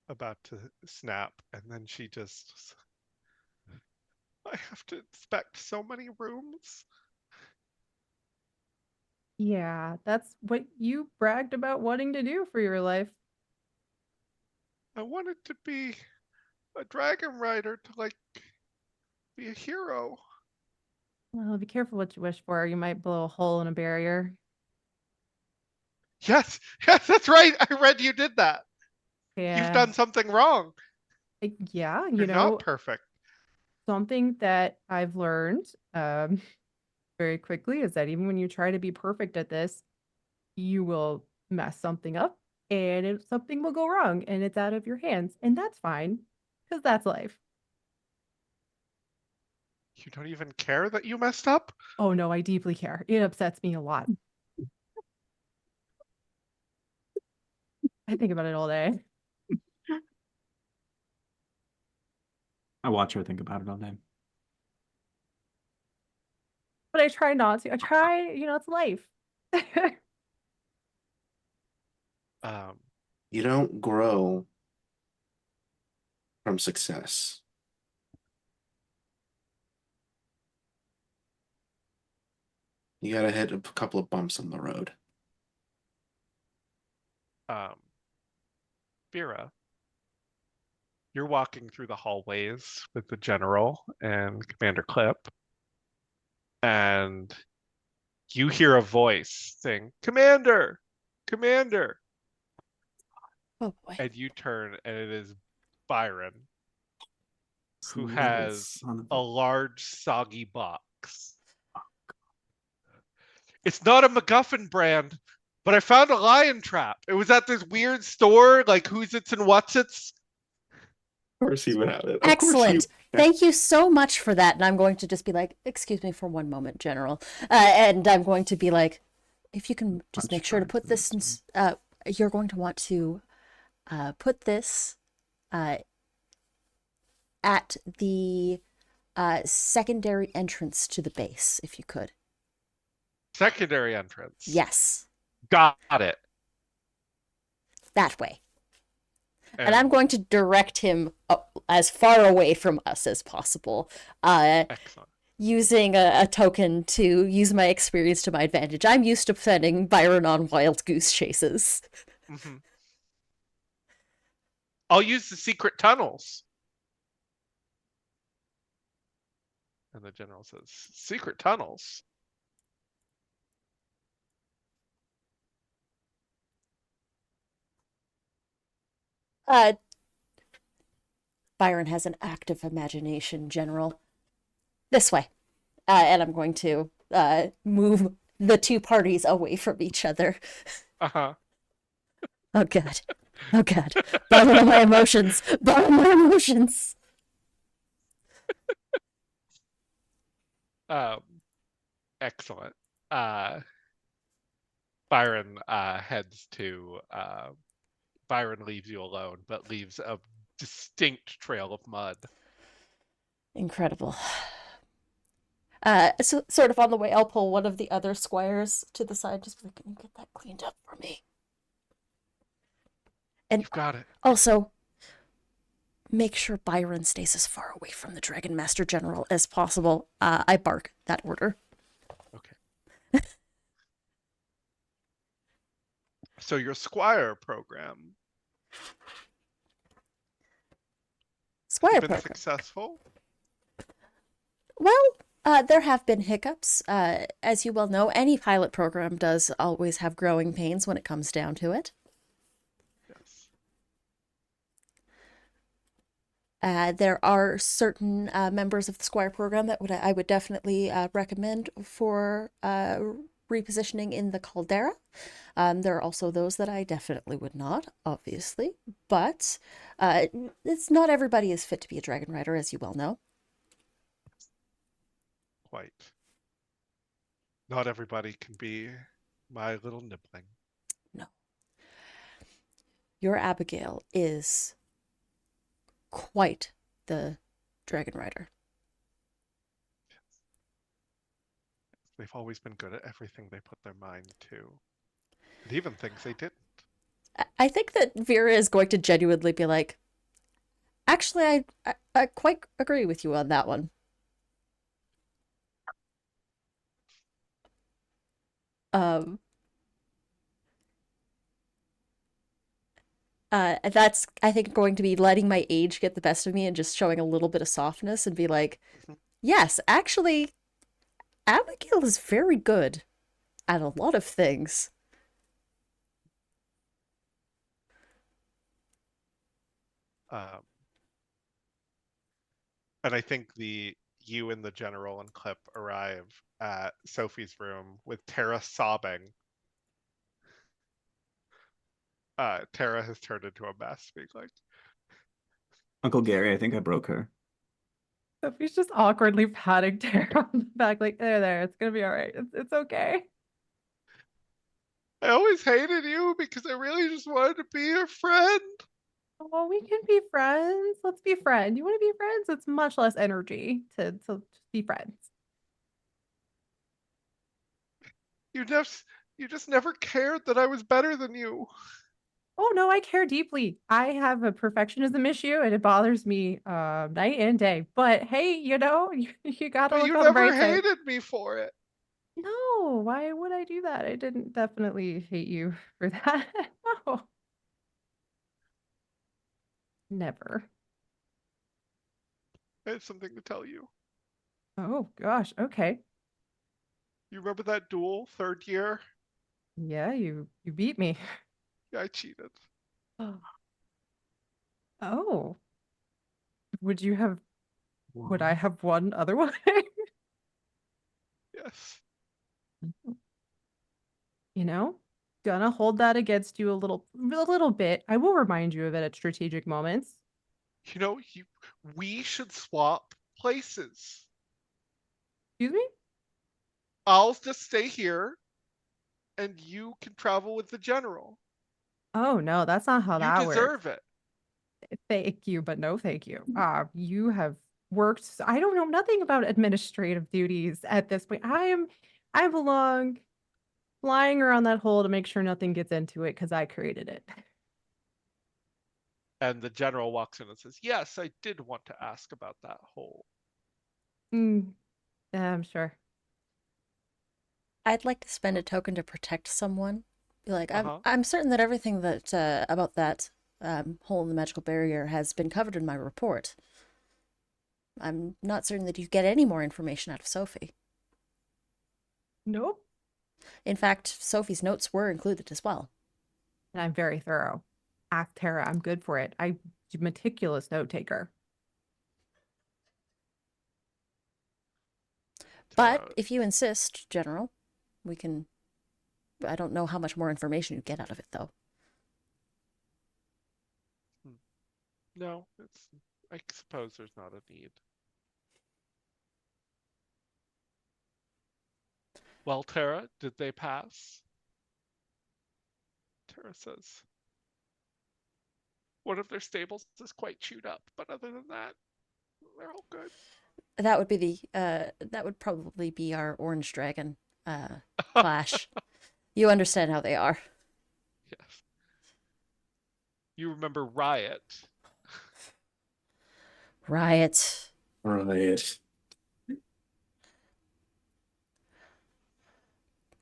about to snap, and then she just, I have to inspect so many rooms. Yeah, that's what you bragged about wanting to do for your life. I wanted to be a dragon rider, to like be a hero. Well, be careful what you wish for. You might blow a hole in a barrier. Yes, that's right. I read you did that. Yeah. You've done something wrong. Yeah, You're not perfect. Something that I've learned very quickly is that even when you try to be perfect at this, you will mess something up and something will go wrong and it's out of your hands. And that's fine because that's life. You don't even care that you messed up? Oh no, I deeply care. It upsets me a lot. I think about it all day. I watch her think about it all day. But I try not to. I try, it's life. You don't grow from success. You gotta hit a couple of bumps on the road. Vera, you're walking through the hallways with the general and Commander Clip, and you hear a voice saying, "Commander, Commander," Oh boy. and you turn, and it is Byron, who Little has son of a large, soggy box. It's not a MacGuffin brand, but I found a lion trap. It was at this weird store, like Who's It's and What's It's. Of course he would have it. Of course Excellent. he- Thank you so much for that. And I'm going to just be like, excuse me for one moment, General. And I'm going to be like, if you can just Punch make sure to cards put in this, this you're going to want to put this at the secondary entrance to the base, if you could. Secondary entrance. Yes, Got it. that way. And I'm going to direct him as far away from us as possible, Excellent. using a token to use my experience to my advantage. I'm used to sending Byron on wild goose chases. Mm-hmm. I'll use the secret tunnels. And the general says, "Secret tunnels?" Byron has an active imagination, General. This way. And I'm going to move the two parties away from each other. Uh-huh. Oh, God. Oh, God. Bottom of my emotions. Bottom of my emotions. Excellent. Byron heads to Byron leaves you alone, but leaves a distinct trail of mud. Incredible. So sort of on the way, I'll pull one of the other squires to the side. Just be like, can you get that cleaned up for me? And You've got it. also, make sure Byron stays as far away from the Dragonmaster General as possible. I bark that order. Okay. So your squire program Squire been program. successful? Well, there have been hiccups. As you well know, any pilot program does always have growing pains when it comes down to it. Yes. There are certain members of the Squire program that I would definitely recommend for repositioning in the Caldera. There are also those that I definitely would not, obviously, but it's not everybody is fit to be a dragon rider, as you well know. Quite. Not everybody can be my little nibbling. No. Your Abigail is quite the dragon rider. They've always been good at everything they put their mind to. And even things they didn't. I think that Vera is going to genuinely be like, actually, I quite agree with you on that one. That's, I think, going to be letting my age get the best of me and just showing a little bit of softness and be like, yes, actually, Abigail is very good at a lot of things. And I think you and the general and Clip arrive at Sophie's room with Tara sobbing. Tara has turned into a mess, being like, Uncle Gary, I think I broke her. Sophie's just awkwardly patting Tara on the back, like, there, it's gonna be all right. It's okay. I always hated you because I really just wanted to be your friend. Oh, we can be friends. Let's be friends. You want to be friends? It's much less energy to just be friends. You just never cared that I was better than you. Oh no, I care deeply. I have a perfectionism issue and it bothers me night and day. But hey, you know, you gotta But look you on the never bright side. hated me for it. No, why would I do that? I didn't definitely hate you for that. No. Never. I have something to tell you. Oh gosh, okay. You remember that duel, 3rd year? Yeah, you beat me. Yeah, I cheated. Oh. Would you have would I What? have won otherwise? Yes. You know? Gonna hold that against you a little bit. I will remind you of it at strategic moments. You know, we should swap places. Excuse me? I'll just stay here, and you can travel with the general. Oh no, that's not how You that works. deserve it. Thank you, but no thank you. You have worked. I don't know nothing about administrative duties at this point. I belong flying around that hole to make sure nothing gets into it because I created it. And the general walks in and says, yes, I did want to ask about that hole. Mm, yeah, I'm sure. I'd like to spend a token to protect someone. Be like, Uh-huh. I'm certain that everything that about that hole in the magical barrier has been covered in my report. I'm not certain that you get any more information out of Sophie. Nope. In fact, Sophie's notes were included as well. And I'm very thorough. Ask Tara, I'm good for it. I'm a meticulous note taker. But if you insist, General, we can. I don't know how much more information you get out of it, though. No, I suppose there's not a need. Well, Tara, did they pass? Tara says, one of their stables is quite chewed up, but other than that, they're all good. That would be that would probably be our orange dragon clash. You understand how they are. Yes. You remember Riot. Riot. Right.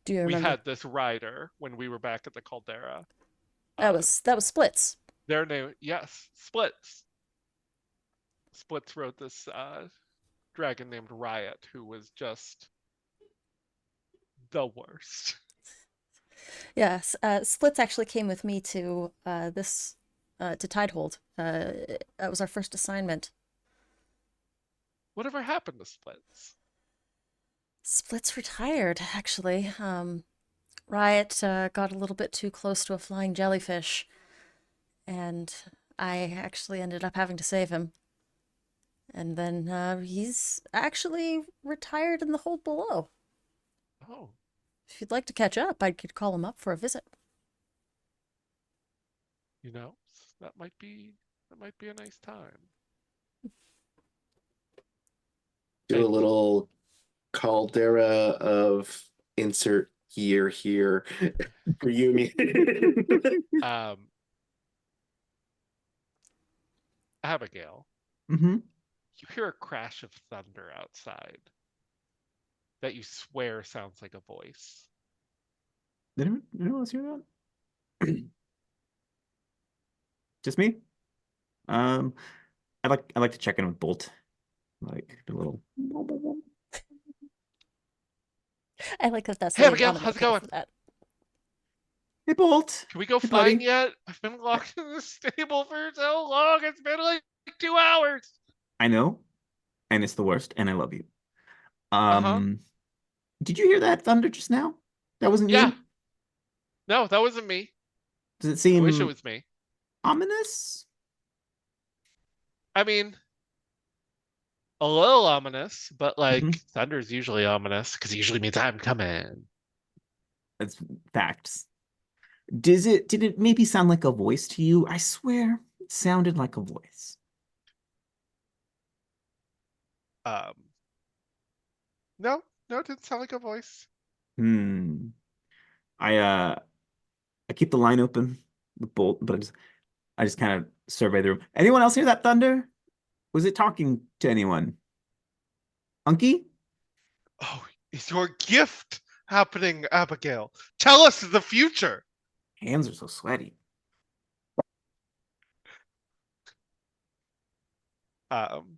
Do you We remember? had this rider when we were back at the Caldera. That was Splits. Their name, yes, Splits. Splits wrote this dragon named Riot, who was just the worst. Yes, Splits actually came with me to this to Tidehold. That was our first assignment. Whatever happened to Splits? Splits retired, actually. Riot got a little bit too close to a flying jellyfish, and I actually ended up having to save him. And then he's actually retired in the hold below. Oh, If you'd like to catch up, I could call him up for a visit. you know, that might be a nice time. Do a little caldera of insert year here reunion. Abigail, Mm-hmm. you hear a crash of thunder outside that you swear sounds like a voice. Did anyone else hear that? Just me? I'd like to check in with Bolt. Like a little. I like that that's Hey, the Abigail, how's it onomatopoeia going? for that. Hey, Bolt. Can we go Hey, flying buddy. yet? I've been locked in the stable for so long. It's been like 2 hours. I know, and it's the worst, and I love you. Uh-huh. Did you hear that thunder just now? That wasn't Yeah. you? No, that wasn't me. Does it I wish it seem was me. ominous? I mean, a little ominous, but like Mhm. thunder's usually ominous because it usually means I'm coming. That's facts. Did it maybe sound like a voice to you? I swear it sounded like a voice. Um, no, it didn't sound like a voice. Hmm. I I keep the line open with Bolt, but I just kind of survey the room. Anyone else hear that thunder? Was it talking to anyone? Unky? Oh, is your gift happening, Abigail? Tell us the future. Hands are so sweaty. Um,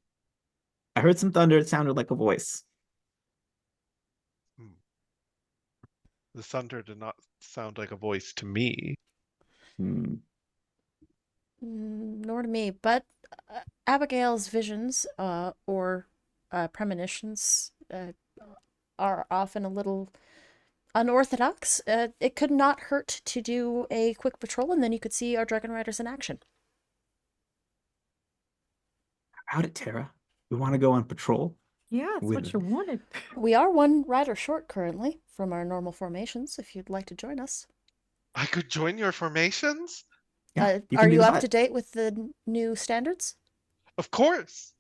I heard some thunder. It sounded like a voice. hmm. The thunder did not sound like a voice to me. Hmm. Nor to me, but Abigail's visions or premonitions are often a little unorthodox. It could not hurt to do a quick patrol, and then you could see our Dragon Riders in action. How'd it, Tara? We want to go on patrol Yeah, it's what with. you wanted. We are one rider short currently from our normal formations, if you'd like to join us. I could join your formations? Yeah, you Are can be you the up pilot. to date with the new standards? Of course.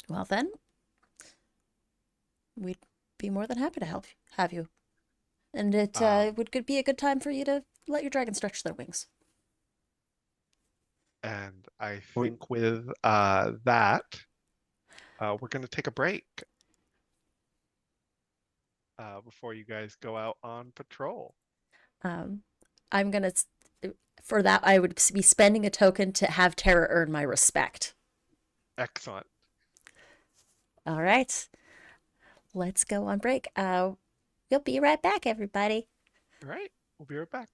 Well, then, we'd be more than happy to have you. And it would be a good time for you to let your dragon stretch their wings. And I Wait. think with that, we're going to take a break before you guys go out on patrol. I'm gonna, for that, I would be spending a token to have Terra earn my respect. Excellent. All right, let's go on break. We'll be right back, everybody. All right, we'll be right back.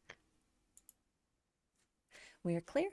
We are clear.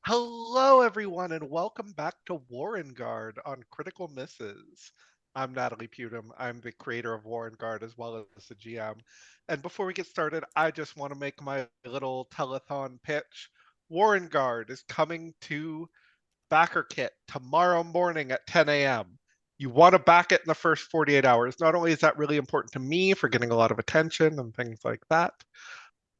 Hello, everyone, and welcome back to Warrenguard on Critical Misses. I'm Natalie Putum. I'm the creator of Warrenguard as well as the GM. And before we get started, I just want to make my little telethon pitch. Warrenguard is coming to Backer Kit tomorrow morning at 10 a.m. You want to back it in the first 48 hours. Not only is that really important to me for getting a lot of attention and things like that,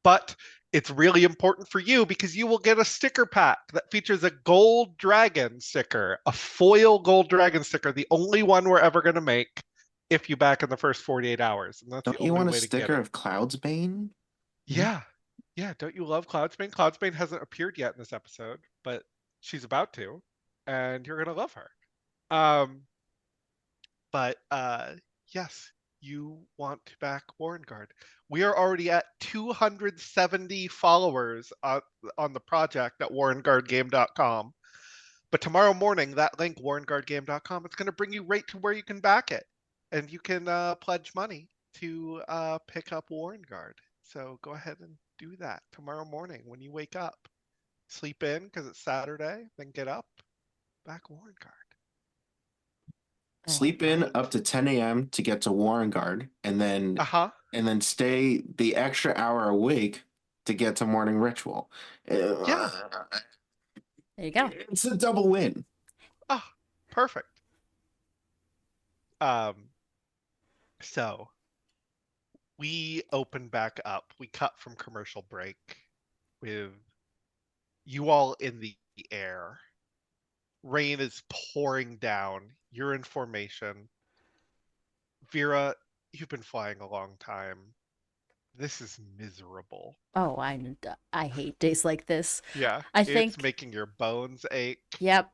but it's really important for you because you will get a sticker pack that features a gold dragon sticker, a foil gold dragon sticker, the only one we're ever going to make if you back in the first 48 hours. And that's the Don't you only want a way to get sticker it. of Cloudsbane? Yeah. Yeah. Don't you love Cloudsbane? Cloudsbane hasn't appeared yet in this episode, but she's about to, and you're going to love her. But yes, you want to back Warrenguard. We are already at 270 followers on the project at warrenguardgame.com. But tomorrow morning, that link, warrenguardgame.com, it's going to bring you right to where you can back it. And you can pledge money to pick up Warrenguard. So go ahead and do that tomorrow morning when you wake up. Sleep in because it's Saturday, then get up, back Warrenguard. Sleep in up to 10 a.m. to get to Warrenguard, and Uh-huh. then stay the extra hour awake to get to morning ritual. Yeah. There you go. It's a double win. Oh, perfect. So we open back up. We cut from commercial break with you all in the air. Rain is pouring down. You're in formation. Vera, you've been flying a long time. This is miserable. Oh, I hate days like this. Yeah, I it's think, making your bones ache. yep,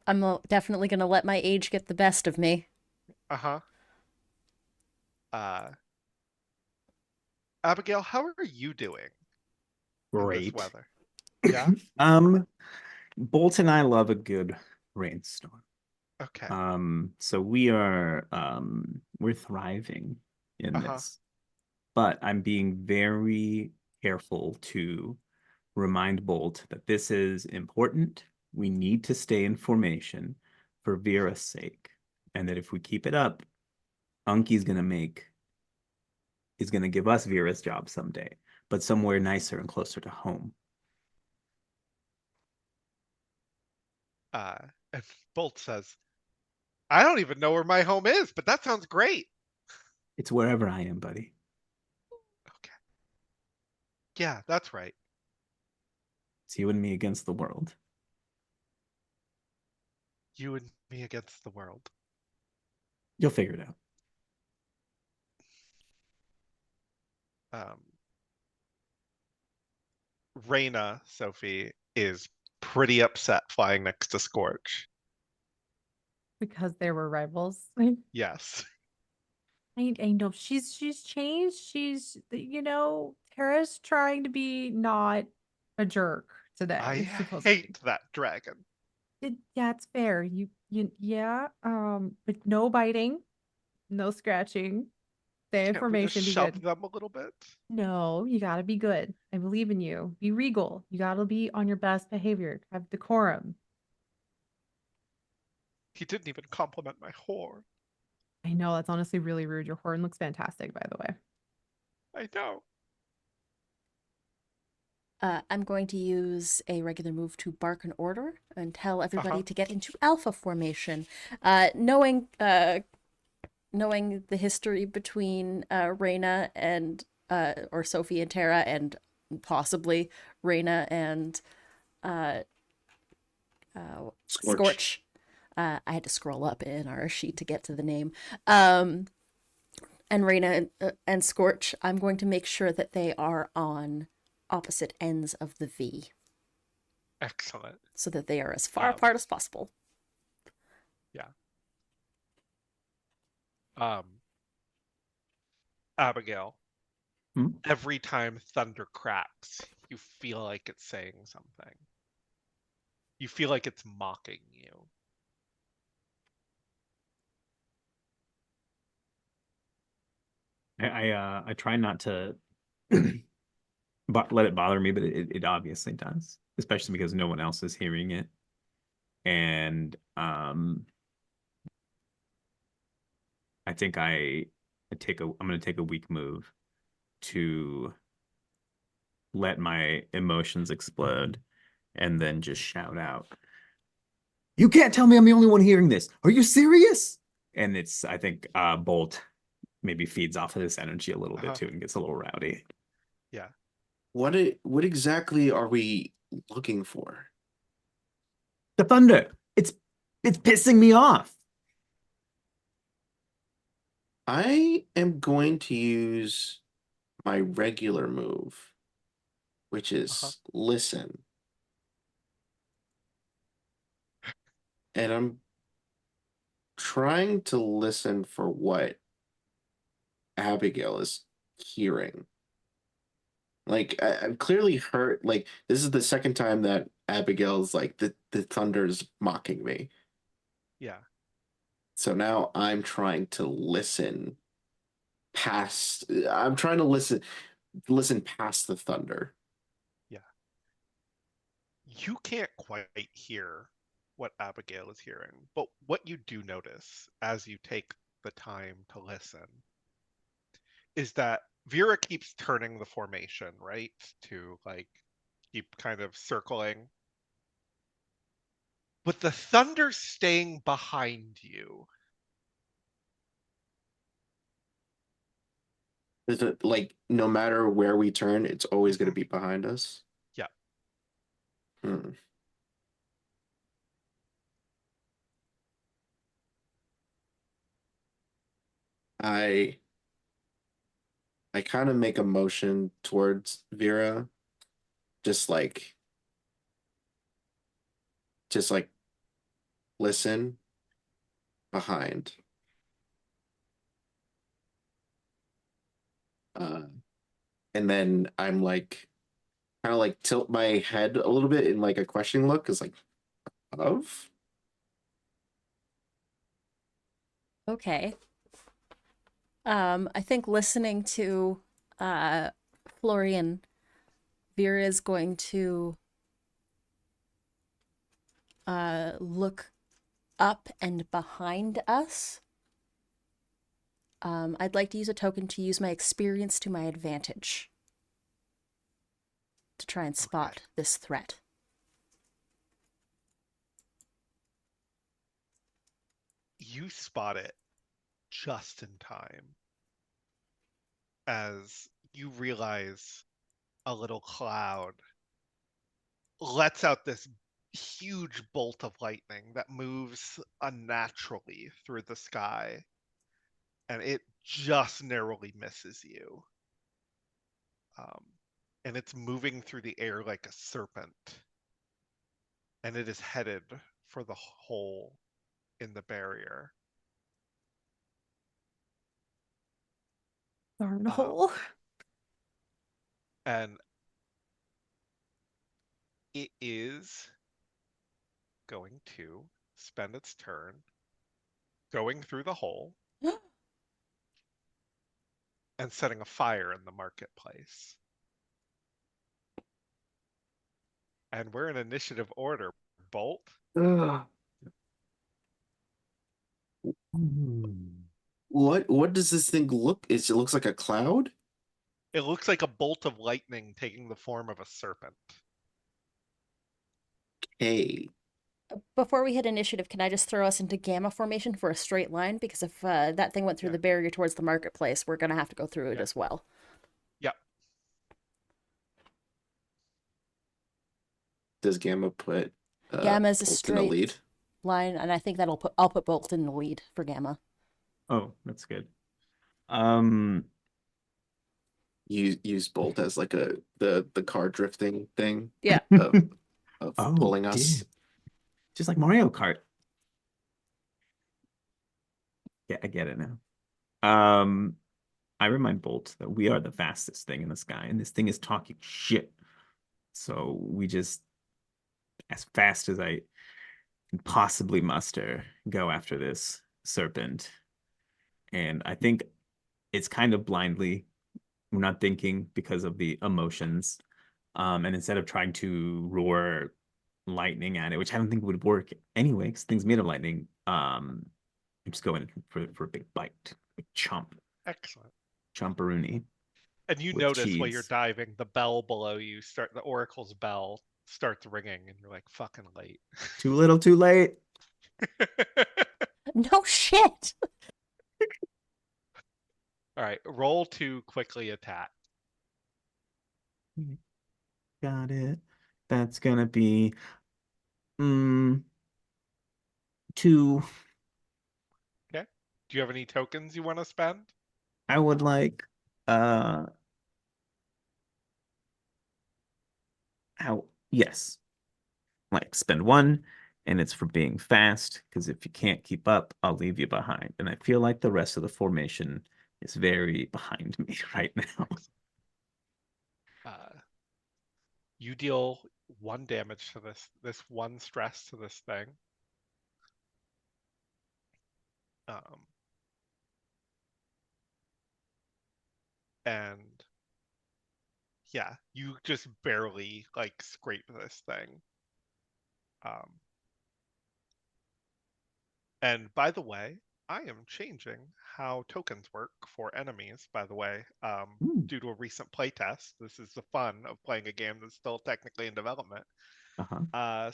definitely going to let my age get the best of me. Uh-huh. Abigail, how are you doing in this Great. weather? Yeah? Bolt and I love a good rainstorm. Okay. So we're thriving in Uh-huh. this. But I'm being very careful to remind Bolt that this is important. We need to stay in formation for Vera's sake. And that if we keep it up, Unky's is gonna give us Vera's job someday, but somewhere nicer and closer to home. And Bolt says, I don't even know where my home is, but that sounds great. It's wherever I am, buddy. Okay. Yeah, that's right. It's you and me against the world. You and me against the world. You'll figure it out. Reyna, Sophie, is pretty upset flying next to Scorch. Because they were rivals. Yes. I know she's changed. Tara's trying to be not a jerk today. I supposedly. hate that dragon. Yeah, it's fair. Yeah. But no biting, no scratching. Stay in Can't we formation. just Be shove good. them a little bit? No, you gotta be good. I believe in you. Be regal. You gotta be on your best behavior. Have decorum. He didn't even compliment my horn. I know that's honestly really rude. Your horn looks fantastic, by the way. I know. I'm going to use a regular move to bark an order and tell everybody Uh-huh. to get into alpha formation. Knowing the history between Reyna and or Sophie and Tara, and possibly Reyna and Scorch. I had to scroll up in our sheet to get to the name. And Reyna and Scorch, I'm going to make sure that they are on opposite ends of the V. Excellent. So that they are as far apart as possible. Yeah. Abigail, every time thunder cracks, you feel like it's saying something. You feel like it's mocking you. I try not to let it bother me, but it obviously does, especially because no one else is hearing it. And I think I'm gonna take a weak move to let my emotions explode and then just shout out, "You can't tell me I'm the only one hearing this. Are you serious?" And I think Bolt maybe feeds off of this energy a little bit too and gets a little rowdy. Yeah. What exactly are we looking for? The thunder. It's pissing me off. I am going to use my regular move, which is listen. And I'm trying to listen for what Abigail is hearing. Like I've clearly heard, like, this is the second time that Abigail's like the thunder's mocking me. Yeah. So now I'm trying to listen past. I'm trying to listen past the thunder. Yeah. You can't quite hear what Abigail is hearing, but what you do notice as you take the time to listen is that Vera keeps turning the formation, right? To like keep kind of circling. But the thunder's staying behind you. Is it like no matter where we turn, it's always going to be behind us? Yeah. Hmm. I kind of make a motion towards Vera, just like listen behind. Uh, and then I'm like kind of like tilt my head a little bit in like a questioning look, is like of. Okay. I think listening to Florian, Vera is going to look up and behind us. I'd like to use a token to use my experience to my advantage to try and spot this threat. You spot it just in time as you realize a little cloud lets out this huge bolt of lightning that moves unnaturally through the sky, and it just narrowly misses you. Um, and it's moving through the air like a serpent, and it is headed for the hole in the barrier. Darn hole. And it is going to spend its turn going through the hole and setting a fire in the marketplace. And we're in initiative order. Bolt. Ugh. What does this thing look? It looks like a cloud? It looks like a bolt of lightning taking the form of a serpent. Hey. Before we hit initiative, can I just throw us into gamma formation for a straight line? Because if that thing went through the barrier towards the marketplace, we're going to have to go through it as well. Yep. Does Gamma put Gamma is a Bolt in the straight lead? line, and I think I'll put Bolt in the lead for Gamma. Oh, that's good. Use Bolt as like the car drifting thing. Yeah. Of Oh, pulling us. dear. Just like Mario Kart. Yeah, I get it now. I remind Bolt that we are the fastest thing in the sky, and this thing is talking shit. So we just, as fast as I can possibly muster, go after this serpent. And I think it's kind of blindly. We're not thinking because of the emotions. And instead of trying to roar lightning at it, which I don't think would work anyway, because things made of lightning. I'm just going for a big bite, big Excellent. chomperoonie And you with notice while you're cheese. diving, the bell below you the oracle's bell starts ringing, and you're like, fucking late. Too little, too late. No shit. All right, roll to quickly attack. Got it. That's gonna be 2. Okay. Do you have any tokens you want to spend? I would like how yes. Like spend 1 and it's for being fast, because if you can't keep up, I'll leave you behind. And I feel like the rest of the formation is very behind me right now. You deal 1 damage to this 1 stress to this thing. And yeah, you just barely like scrape this thing. And by the way, I am changing how tokens work for enemies, by the way, due to a recent playtest. This is the fun of playing a game that's still technically in development.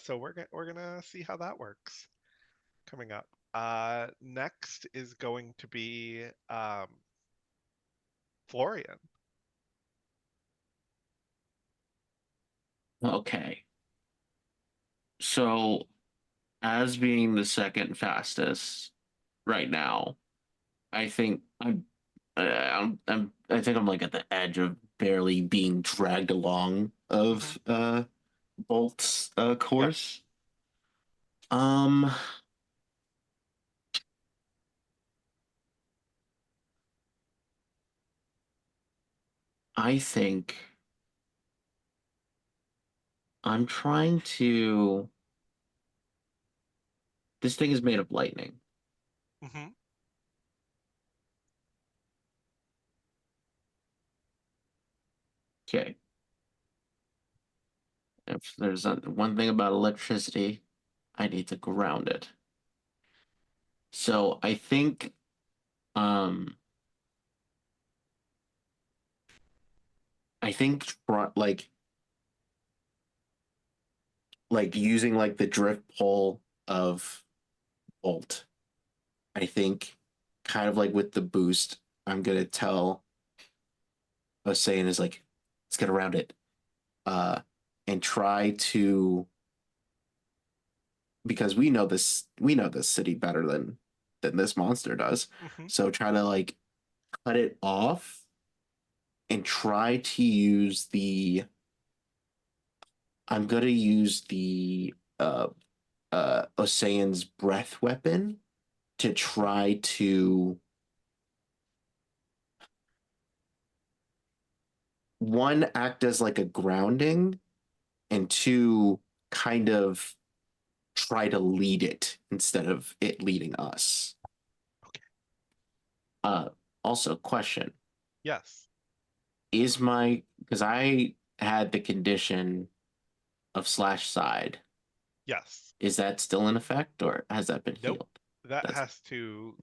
So we're gonna see how that works coming up. Next is going to be Florian. Okay. So, as being the second fastest right now, I think I think I'm like at the edge of barely being dragged along of Bolt's course. Yep. I think I'm trying to. This thing is made of lightning. Mm-hmm. Okay. If there's one thing about electricity, I need to ground it. So I think, I think like using like the drift pole of Bolt. I think kind of like with the boost, I'm gonna tell us saying is like, let's get around it. And try to, because we know this city better than this monster does. Mm-hmm. So try to like cut it off and try to use the I'm gonna use the Osean's breath weapon to try to, one, act as like a grounding, and 2, kind of try to lead it instead of it leading us. Okay. Also, question. Yes. Because I had the condition of slash side. Yes. Is that still in effect, or has that been Nope. healed? That has to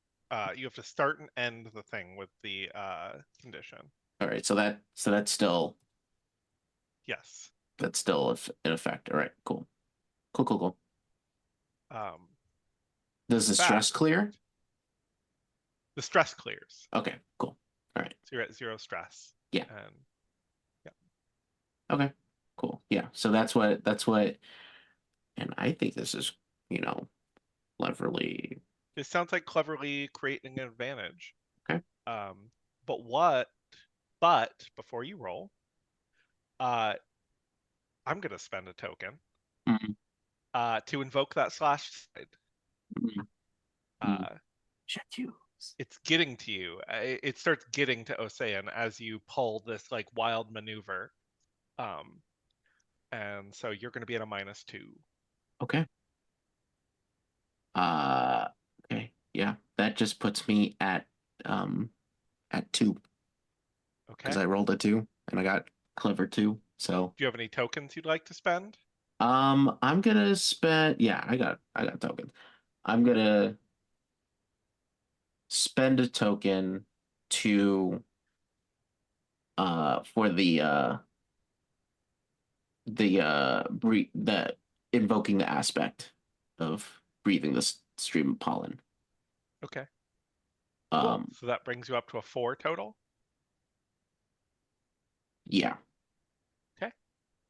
you have to start and end the thing with the condition. All right, so that's still Yes. in effect. All right, cool. Cool. Um, Does the stress fast. clear? The stress clears. Okay, cool. All right. So you're at 0 stress. Yeah. And yeah. Okay, cool. Yeah. So that's what, and I think this is, cleverly. It sounds like cleverly creating an advantage. Okay. But before you roll, I'm gonna spend a token to invoke that slash side. It's getting to you. It starts getting to Osean as you pull this like wild maneuver. And so you're going to be at a -2. Okay. Okay. Yeah, that just puts me at 2 because Okay. I rolled a 2 and I got clever 2. So Do you have any tokens you'd like to spend? I'm gonna spend. Yeah, I got a token. I'm gonna spend a token to for the invoking the aspect of breathing this stream of pollen. Okay, cool. Um, So that brings you up to a 4 total. yeah. Okay.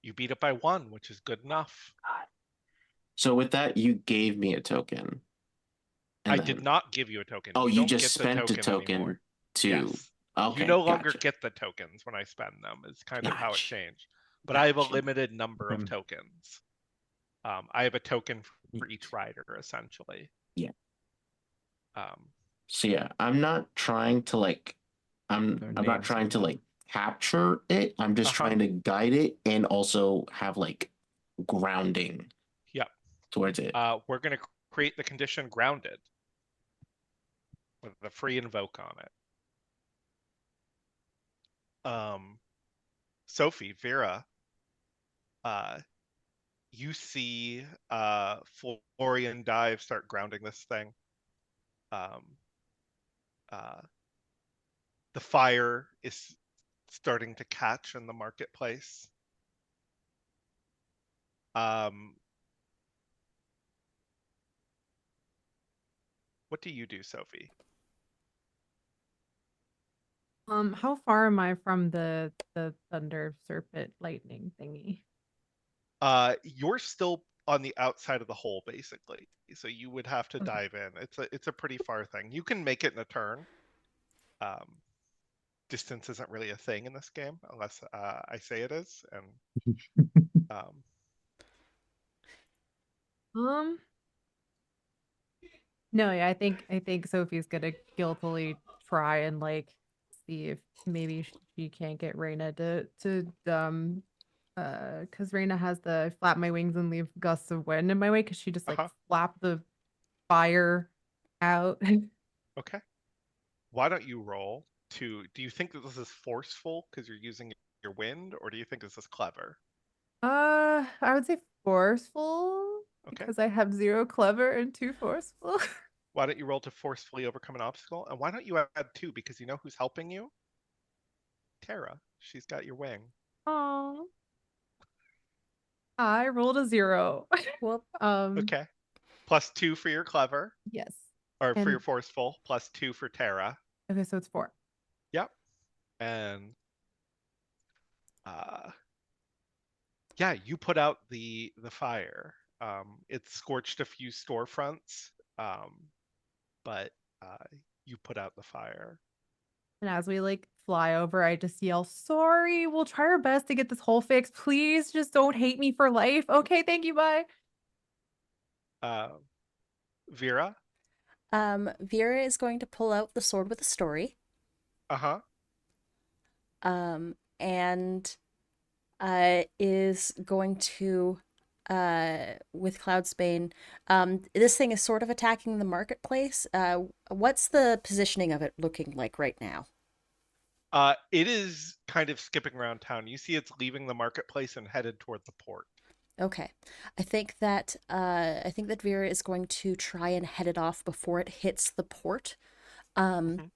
You beat it by 1, which is good enough. So with that, you gave me a token. I And did then, not give you a token. oh, You you don't just get the spent a token anymore. token to. Yes. You Okay, no longer gotcha. get the tokens when I spend them, is kind of how it Gotcha. changed. But I have a Gotcha. limited number of tokens. I have a token for each rider, essentially. Yeah. Um, So yeah, I'm not trying to like, I'm not names trying on to them. like capture it. I'm just Uh-huh. trying to guide it and also have like grounding Yep. towards it. We're going to create the condition grounded with a free invoke on it. Sophie, Vera, you see Florian Dive start grounding this thing. Um, the fire is starting to catch in the marketplace. What do you do, Sophie? How far am I from the thunder serpent lightning thingy? You're still on the outside of the hole, basically. So you would have to Okay. dive in. It's a pretty far thing. You can make it in a turn. Distance isn't really a thing in this game unless I say it is. And Um, no, yeah, I think Sophie's gonna guiltily try and like see if maybe she can't get Reina to because Reina has the flap my wings and leave gusts of wind in my way because she just like flap the fire out. Okay. Why don't you roll to? Do you think that this is forceful because you're using your wind, or do you think this is clever? I would say forceful Okay. because I have 0 clever and 2 forceful. Why don't you roll to forcefully overcome an obstacle? And why don't you add 2? Because you know who's helping you? Tara. She's got your wing. Oh, I rolled a 0. Whoop. Okay. +2 for your clever, Yes. or for And your forceful, +2 for Tara. okay, so it's 4. Yep. And yeah, you put out the fire. It scorched a few storefronts, but you put out the fire. And as we like fly over, I just yell, "Sorry, we'll try our best to get this hole fixed. Please just don't hate me for life." Okay, thank you, bye. Vera? Vera is going to pull out the sword with the story. Uh-huh. And is going to with Cloudsbane. This thing is sort of attacking the marketplace. What's the positioning of it looking like right now? It is kind of skipping around town. You see it's leaving the marketplace and headed toward the port. Okay. I think that Vera is going to try and head it off before it hits the port. And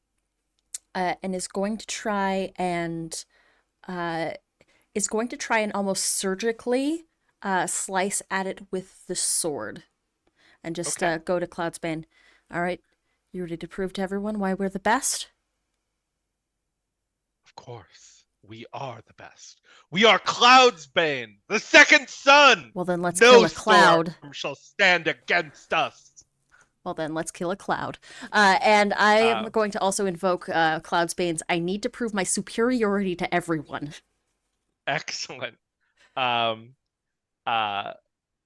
is going to try and almost surgically slice at it with the sword, and just Okay. go to Cloudsbane. All right, you ready to prove to everyone why we're the best? Of course, we are the best. We are Cloudsbane, the second sun. Well, then let's no kill a cloud. storm shall stand against us. Well, then let's kill a cloud. And I am going to also invoke Cloudsbane's I need to prove my superiority to everyone. Excellent.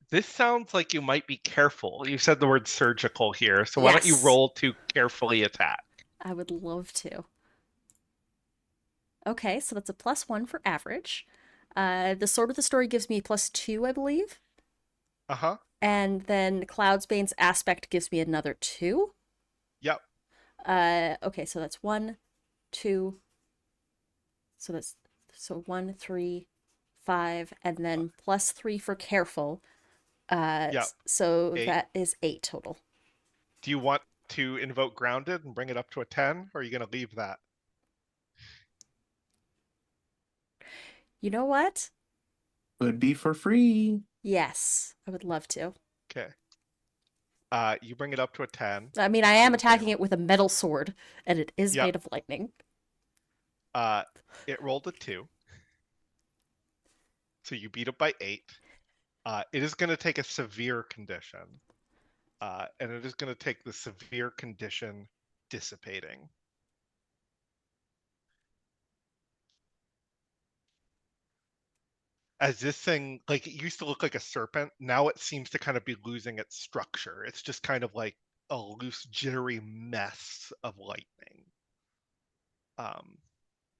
This sounds like you might be careful. You said the word surgical here, so why don't you Yes. roll to carefully attack? I would love to. Okay, so that's a +1 for average. The sword with the story gives me +2, I believe. Uh-huh. And then Cloudsbane's aspect gives me another 2. Yep. Okay, so that's 1, 2. So 1, 3, 5, and then +3 for careful. Yeah, So 8. that is 8 total. Do you want to invoke grounded and bring it up to a 10, or are you going to leave that? You know what? Would be for free. Yes, I would love to. Okay. You bring it up to a 10. I mean, I am You attacking fail. it with a metal sword, and it is Yep. made of lightning. It rolled a 2. So you beat it by 8. It is going to take a severe condition. And it is going to take the severe condition dissipating. As this thing, like, it used to look like a serpent, now it seems to kind of be losing its structure. It's just kind of like a loose, jittery mess of lightning.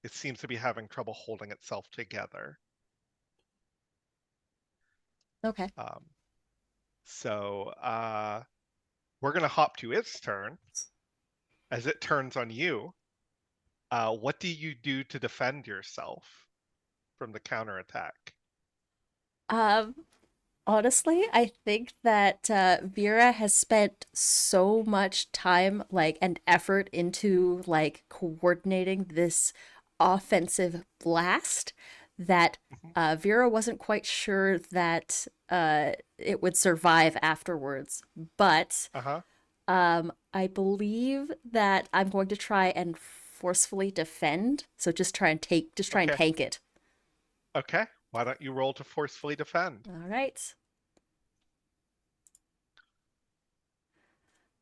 It seems to be having trouble holding itself together. Okay. So we're going to hop to its turn. As it turns on you, what do you do to defend yourself from the counterattack? Um, Honestly, I think that Vera has spent so much time, like, and effort into, like, coordinating this offensive blast that Vera wasn't quite sure that it would survive afterwards. But Uh-huh. I believe that I'm going to try and forcefully defend. So just try and Okay. tank it. Okay. Why don't you roll to forcefully defend? All right.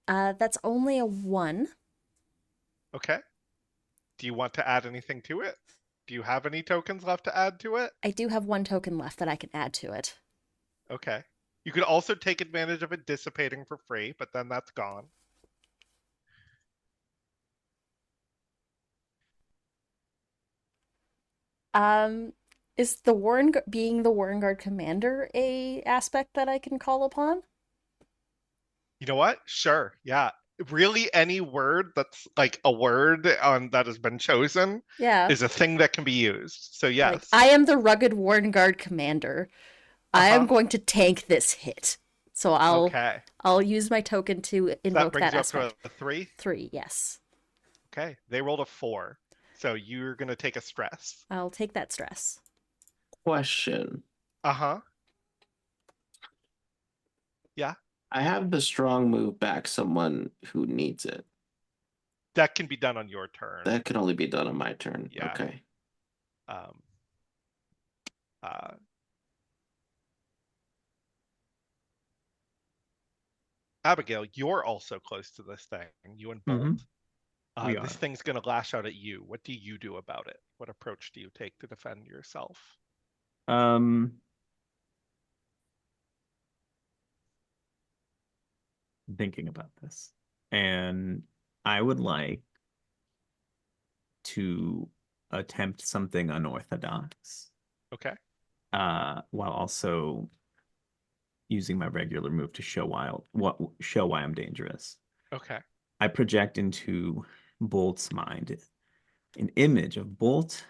That's only a 1. Okay. Do you want to add anything to it? Do you have any tokens left to add to it? I do have 1 token left that I can add to it. Okay. You could also take advantage of it dissipating for free, but then that's gone. Is being the Warrenguard commander a aspect that I can call upon? You know what? Sure. Yeah. Really, any word that's like a word that has been chosen Yeah. is a thing that can be used. So Like, yes. I am the rugged Warrenguard commander. I am Uh-huh. going to tank this hit. So Okay. I'll use my token to So that invoke brings that you up to aspect. a 3. 3, yes. Okay. They rolled a 4. So you're going to take a stress. I'll take that stress. Question. Uh-huh. Yeah. I have the strong move back someone who needs it. That can be done on your turn. That can only be done on my turn. Yeah. Okay. Um, Abigail, you're also close to this thing. You and Bolt. We This are. thing's going to lash out at you. What do you do about it? What approach do you take to defend yourself? Thinking about this, and I would like to attempt something unorthodox, Okay. while also using my regular move to show why I'm dangerous. Okay. I project into Bolt's mind an image of Bolt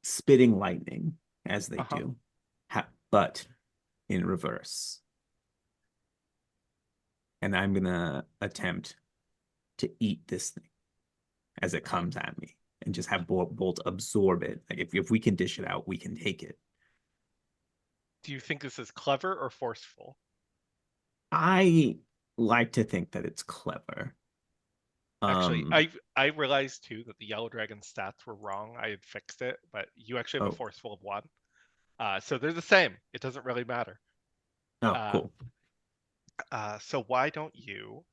spitting lightning as they do, but in reverse. And I'm gonna attempt to eat this thing as it comes at me and just have Bolt absorb it. Like if we can dish it out, we can take it. Do you think this is clever or forceful? I like to think that it's clever. Actually, I realized too that the Yellow Dragon stats were wrong. I had fixed it, but you actually have a forceful of 1. So they're the same. It doesn't really matter. Oh, cool. So why don't you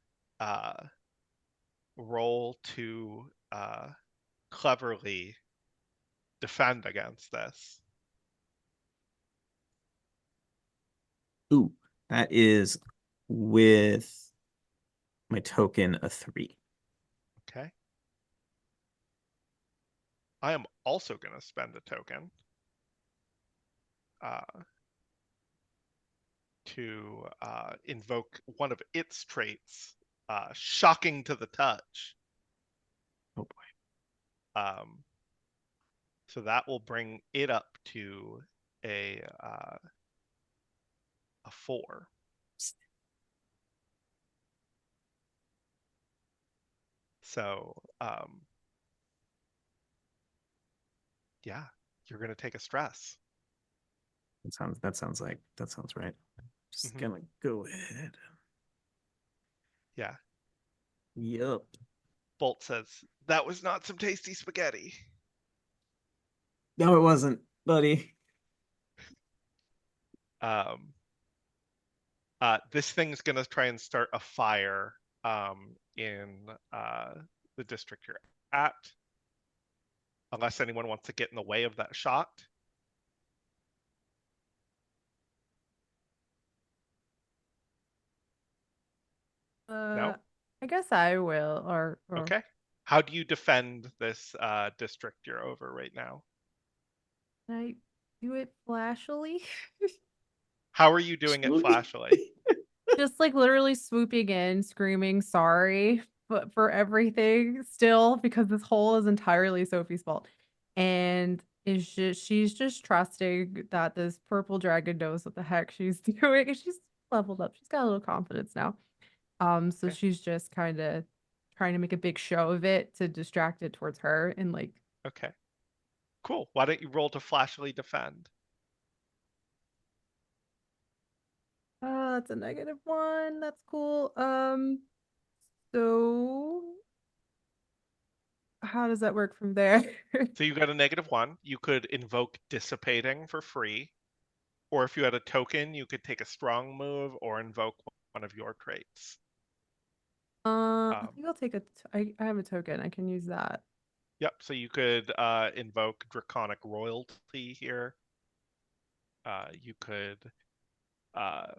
roll to cleverly defend against this? Ooh, that is with my token a 3. Okay. I am also going to spend a token to invoke one of its traits, shocking to the touch. Oh boy. So that will bring it up to a 4. So yeah, you're gonna take a stress. That sounds right. Just Mhm. gonna go ahead. Yeah. Yup. Bolt says, "That was not some tasty spaghetti." No, it wasn't, buddy. Um, this thing's gonna try and start a fire in the district you're at, unless anyone wants to get in the way of that shot. No? I guess I will, or Okay. How do you defend this district you're over right now? can I do it flashily? How are you doing it flashily? Just like literally swooping in, screaming sorry, but for everything still, because this hole is entirely Sophie's fault. And she's just trusting that this purple dragon knows what the heck she's doing. And she's leveled up. She's got a little confidence now. So Okay. she's just kind of trying to make a big show of it to distract it towards her and like Okay. Cool. Why don't you roll to flashily defend? that's a -1. That's cool. So how does that work from there? So you got a -1. You could invoke dissipating for free, or if you had a token, you could take a strong move or invoke one of your traits. I think I'll take I have a token. I can use that. Yep. So you could invoke draconic royalty here. You could uh,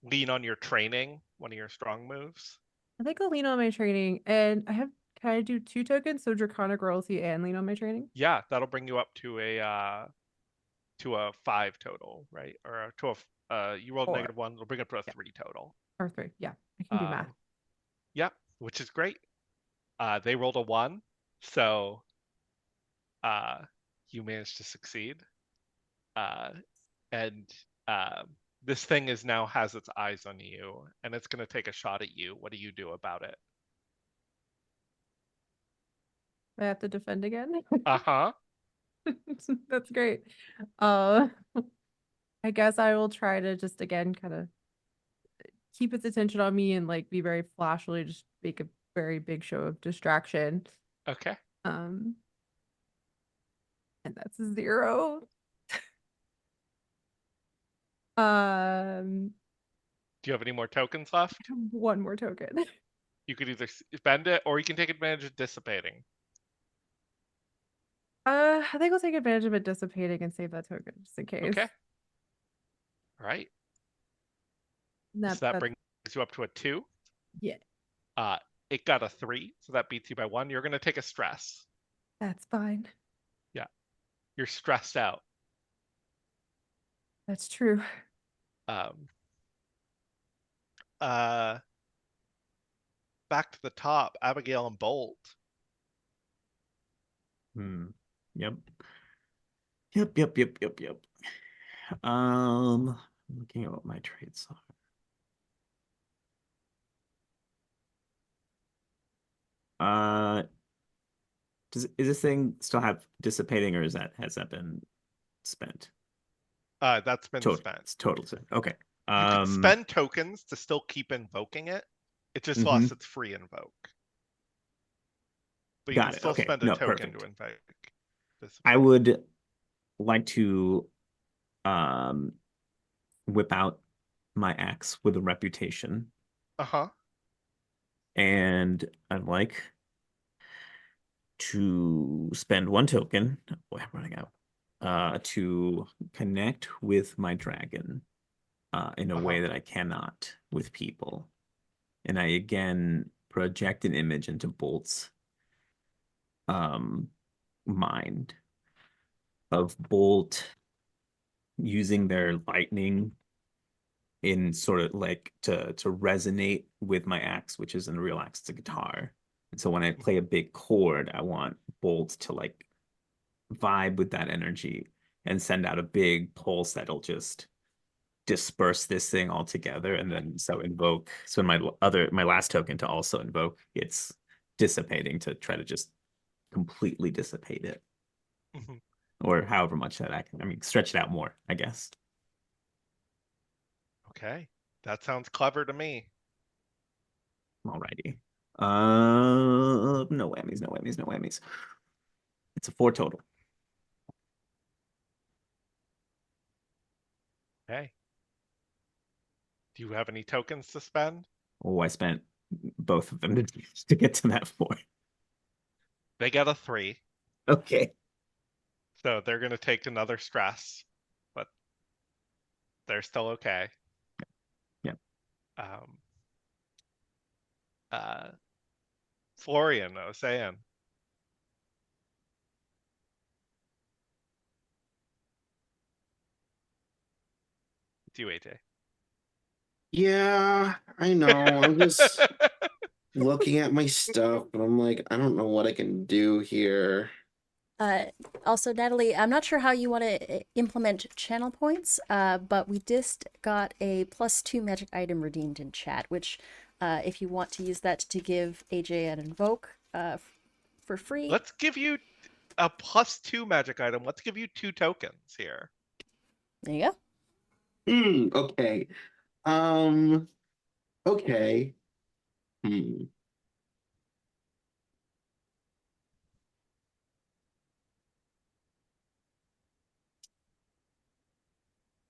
lean on your training, one of your strong moves. I think I'll lean on my training, and can I do 2 tokens? So Draconic Royalty and lean on my training? Yeah, that'll bring you up to a 5 total, right? Or to a you rolled 4. -1, it'll bring it up to a Yeah. 3 total. Or 3. Yeah. I can do math. Yep, which is great. They rolled a 1, so uh, you managed to succeed. And this thing is now has its eyes on you, and it's going to take a shot at you. What do you do about it? I have to defend again. Uh-huh. That's great. Uh, I guess I will try to just again kind of keep its attention on me and like be very flashily, just make a very big show of distraction. Okay. Um, and that's a 0. Do you have any more tokens left? I have 1 more token. You could either spend it or you can take advantage of dissipating. I think I'll take advantage of it dissipating and save that token just in case. Okay. All right. And So that brings you up to a 2. yeah, It got a 3, so that beats you by 1. You're going to take a stress. that's fine. Yeah. You're stressed out. That's true. Back to the top, Abigail and Bolt. Yep. Yep. Looking at what my traits are. Is this thing still have dissipating, or has that been spent? That's been Total, spent. it's total spent. Okay. You could spend tokens to still keep invoking it. It just lost its free invoke. But you Got can it. still Okay. spend a No, token perfect. to invoke. I would like to whip out my axe with a reputation. Uh-huh. And I'd like to spend 1 token. Oh, I'm running out. To connect with my dragon in a way that I cannot with people. And I again project an image into Bolt's mind of Bolt using their lightning in sort of like to resonate with my axe, which isn't a real axe, it's a guitar. And so when I play a big chord, I want Bolt to like vibe with that energy and send out a big pulse that'll just disperse this thing all together. And then so invoke. So my last token to also invoke, it's dissipating to try to just completely dissipate it. Mhm. Or however much that I mean, stretch it out more, I guess. Okay. That sounds clever to me. Alrighty. No whammies, no whammies, no whammies. It's a 4 total. Okay. Do you have any tokens to spend? Oh, I spent both of them to get to that 4. They get a 3, Okay. so they're going to take another stress, but they're still okay. Yeah. Um, uh, Florian, I was saying. It's you, AJ. Yeah, I know. I'm just looking at my stuff, but I'm like, I don't know what I can do here. Also, Natalie, I'm not sure how you want to implement channel points, but we just got a +2 magic item redeemed in chat, which, if you want to use that to give AJ an invoke for free. Let's give you a +2 magic item. Let's give you 2 tokens here. There you go. Okay. Okay. Hmm.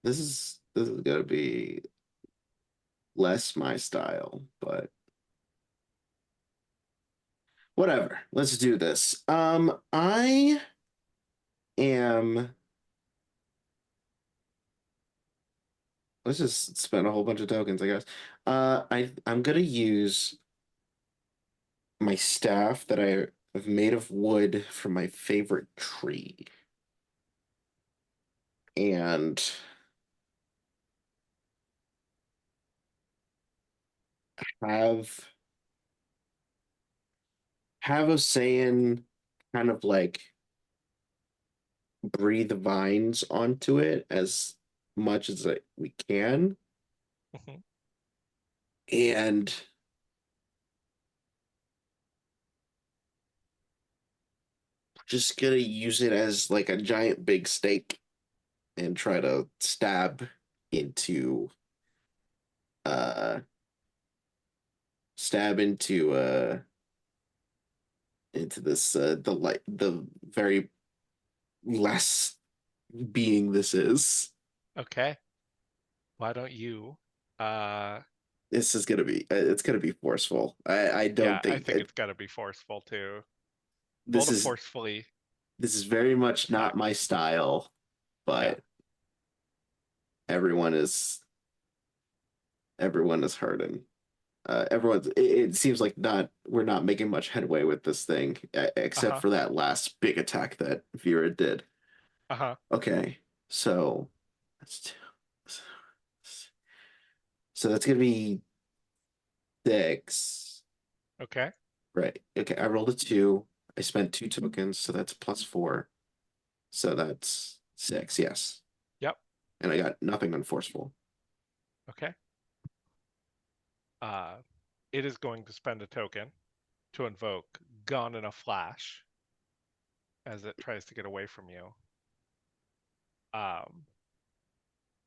This is gonna be less my style, but whatever. Let's do this. I am. Let's just spend a whole bunch of tokens, I guess. I'm gonna use my staff that I have made of wood from my favorite tree, and have a Saiyan kind of like breathe vines onto it as much as we can, Mhm. and just gonna use it as like a giant big stake and try to into uh stab into this the very less being this is. Okay. Why don't you? Uh, This is gonna be it's gonna be forceful. I yeah, don't I think think it's gotta be forceful too. Roll this to is forcefully this is very much attack. not my style, Yeah. but everyone is hurting. It seems like not we're not making much headway with this thing, except Uh-huh. for that last big attack that Vera did. Uh-huh. Okay, so that's that's gonna be 6. Okay. Right. Okay, I rolled a 2. I spent 2 tokens, so that's +4. So that's 6, yes. Yep. And I got nothing on forceful. Okay. Uh, it is going to spend a token to invoke Gone in a Flash as it tries to get away from you. Um,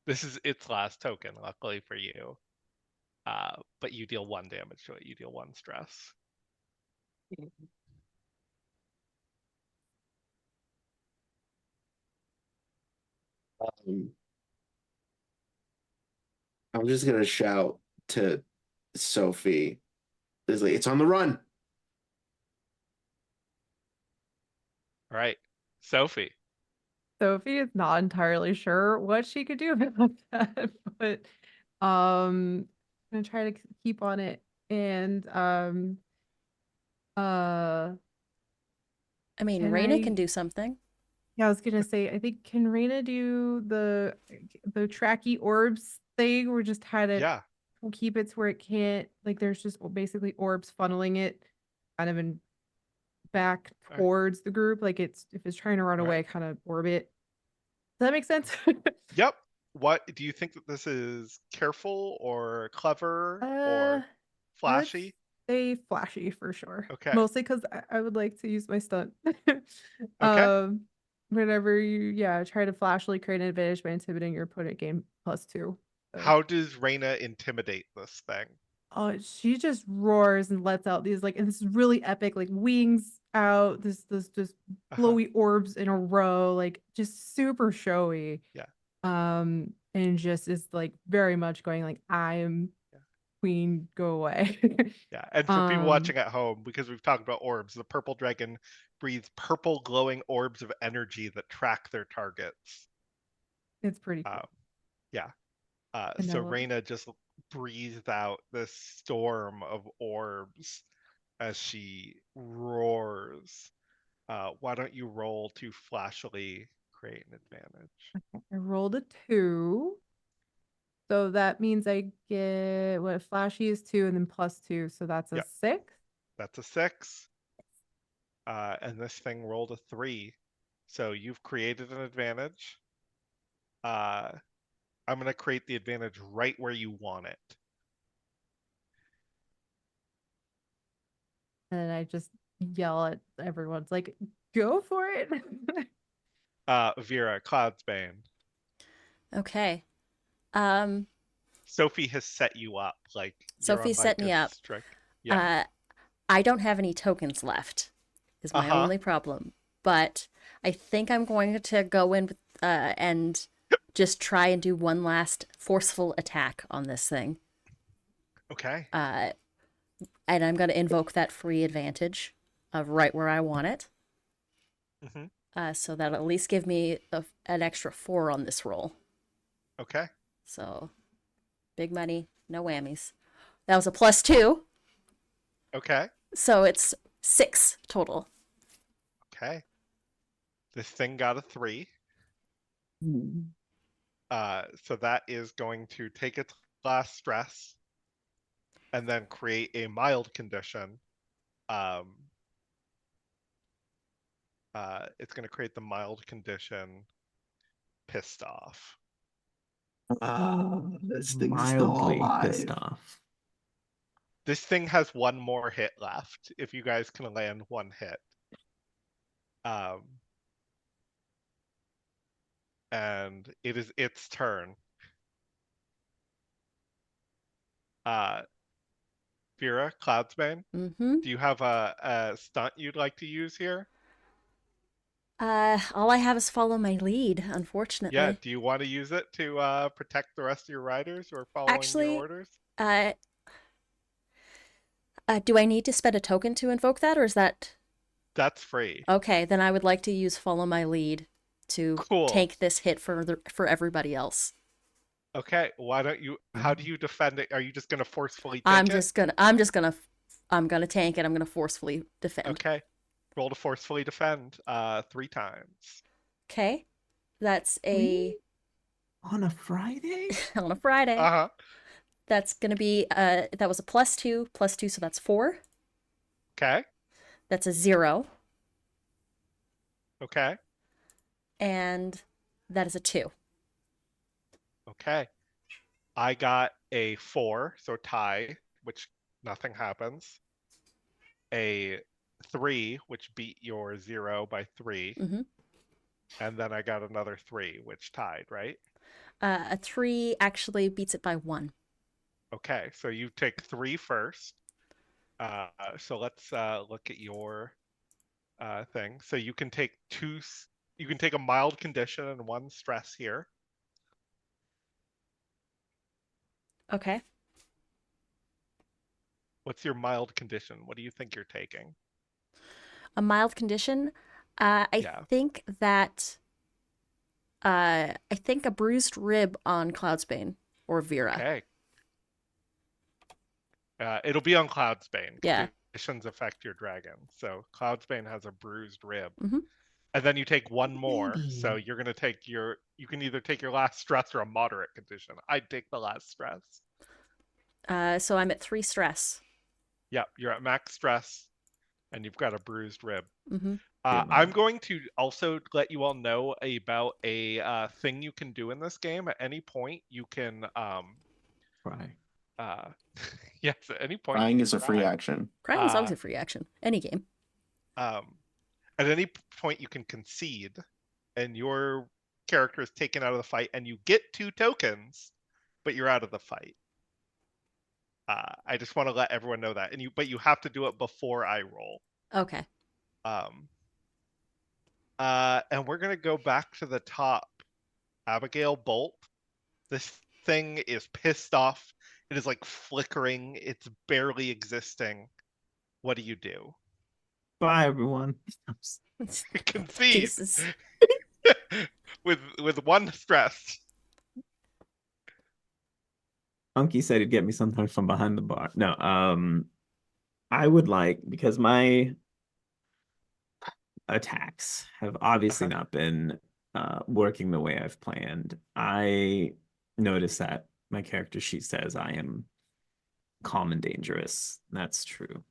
this is its last token, luckily for you. But you deal 1 damage to it. You deal 1 stress. Um, I'm just gonna shout to Sophie. It's like it's on the run. All right. Sophie. Sophie is not entirely sure what she could do about that, but I'm gonna try to keep on it and uh I mean, can Raina can I do something. yeah, I was gonna say I think can Reina do the tracky orbs thing or just how to Yeah. keep it to where it can't like there's just basically orbs funneling it kind of in back All right. towards the group. Like if it's trying to run All right. away, kind of orbit. Does that make sense? Yep. What do you think that this is careful or clever or I would flashy? say flashy for sure. Okay. Mostly because I would like to use my stunt. Okay. Whenever you try to flashily create an advantage by intimidating your opponent, gain +2. So. How does Reyna intimidate this thing? Oh, she just roars and lets out these and this is really epic, like wings out, this just Uh-huh. glowy orbs in a row, like just super showy. Yeah. And just is like very much going like I am Yeah. queen, go away. Yeah. And for people watching at home, because we've talked about orbs, the purple dragon breathes purple glowing orbs of energy that track their targets. It's pretty cool. Yeah. And I So love Reyna just breathed out this storm of orbs as she roars. Why don't you roll to flashily create an advantage? I rolled a 2. So that means I get what flashy is 2 and then +2. So that's a Yep. 6. That's a 6. And this thing rolled a 3. So you've created an advantage. I'm going to create the advantage right where you want it. And I just yell at everyone's like, go for it. Vera, Cloudsbane. Okay. Sophie has set you up. Like you're Sophie on set like me a up. Yeah. I don't have any tokens left, is my only problem. But I think I'm going to go in and just try and do one last forceful attack on this thing. Okay. And I'm going to invoke that free advantage of right where I want it. So that'll at least give me an extra 4 on this roll. Okay. So big money, no whammies. That was a +2. Okay. So it's 6 total. Okay. This thing got a 3. So that is going to take its last stress and then create a mild condition. It's going to create the mild condition pissed off. This thing's still Mildly alive. pissed off. This thing has one more hit left. If you guys can land one hit. And it is its turn. Vera, Cloudsbane, Mm-hmm. do you have a stunt you'd like to use here? All I have is follow my lead, unfortunately. Yeah, do you want to use it to protect the rest of your riders who are following your orders? Do I need to spend a token to invoke that, or is that... That's free. Okay, then I would like to use follow my lead to Cool. take this hit for everybody else. Okay, why don't you, how do you defend it? Are you just gonna forcefully take I'm it? gonna tank it. I'm gonna forcefully defend. Okay, roll to forcefully defend 3 times. Okay, that's a... On a Friday? on a Friday. Uh-huh. That's gonna be, that was a +2, so that's 4. Okay. That's a 0. Okay. And that is a 2. Okay. I got a 4, so tie, which nothing happens. A 3, which beat your 0 by 3. Mm-hmm. And then I got another 3, which tied, right? A 3 actually beats it by 1. Okay, so you take 3 first. So let's look at your thing. So you can take you can take a mild condition and 1 stress here. Okay. What's your mild condition? What do you think you're taking? A mild condition? I think that... I think a bruised rib on Cloudsbane or Vera. Okay. It'll be on Cloudsbane. Yeah. Conditions affect your dragon. So Cloudsbane has a bruised rib. Mm-hmm. And then you take 1 more. So you're going to take you can either take your last stress or a moderate condition. I'd take the last stress. So I'm at 3 stress. Yep, you're at max stress. and you've got a bruised rib. Mm-hmm. I'm going to also let you all know about a thing you can do in this game. At any point, you can Right. yes, at any point you Crying can is a free cry. action. Crying is always a free action. Any game. At any point you can concede, and your character is taken out of the fight, and you get 2 tokens, but you're out of the fight. I just want to let everyone know that, but you have to do it before I roll. Okay. And we're gonna go back to the top. Abigail Bolt. This thing is pissed off. It is like flickering. It's barely existing. What do you do? Bye, everyone. Concede Jesus. with 1 stress. Unky said he'd get me something from behind the bar. No, I would like, because my attacks have obviously not been working the way I've planned. I notice that my character sheet says I am calm and dangerous. That's true.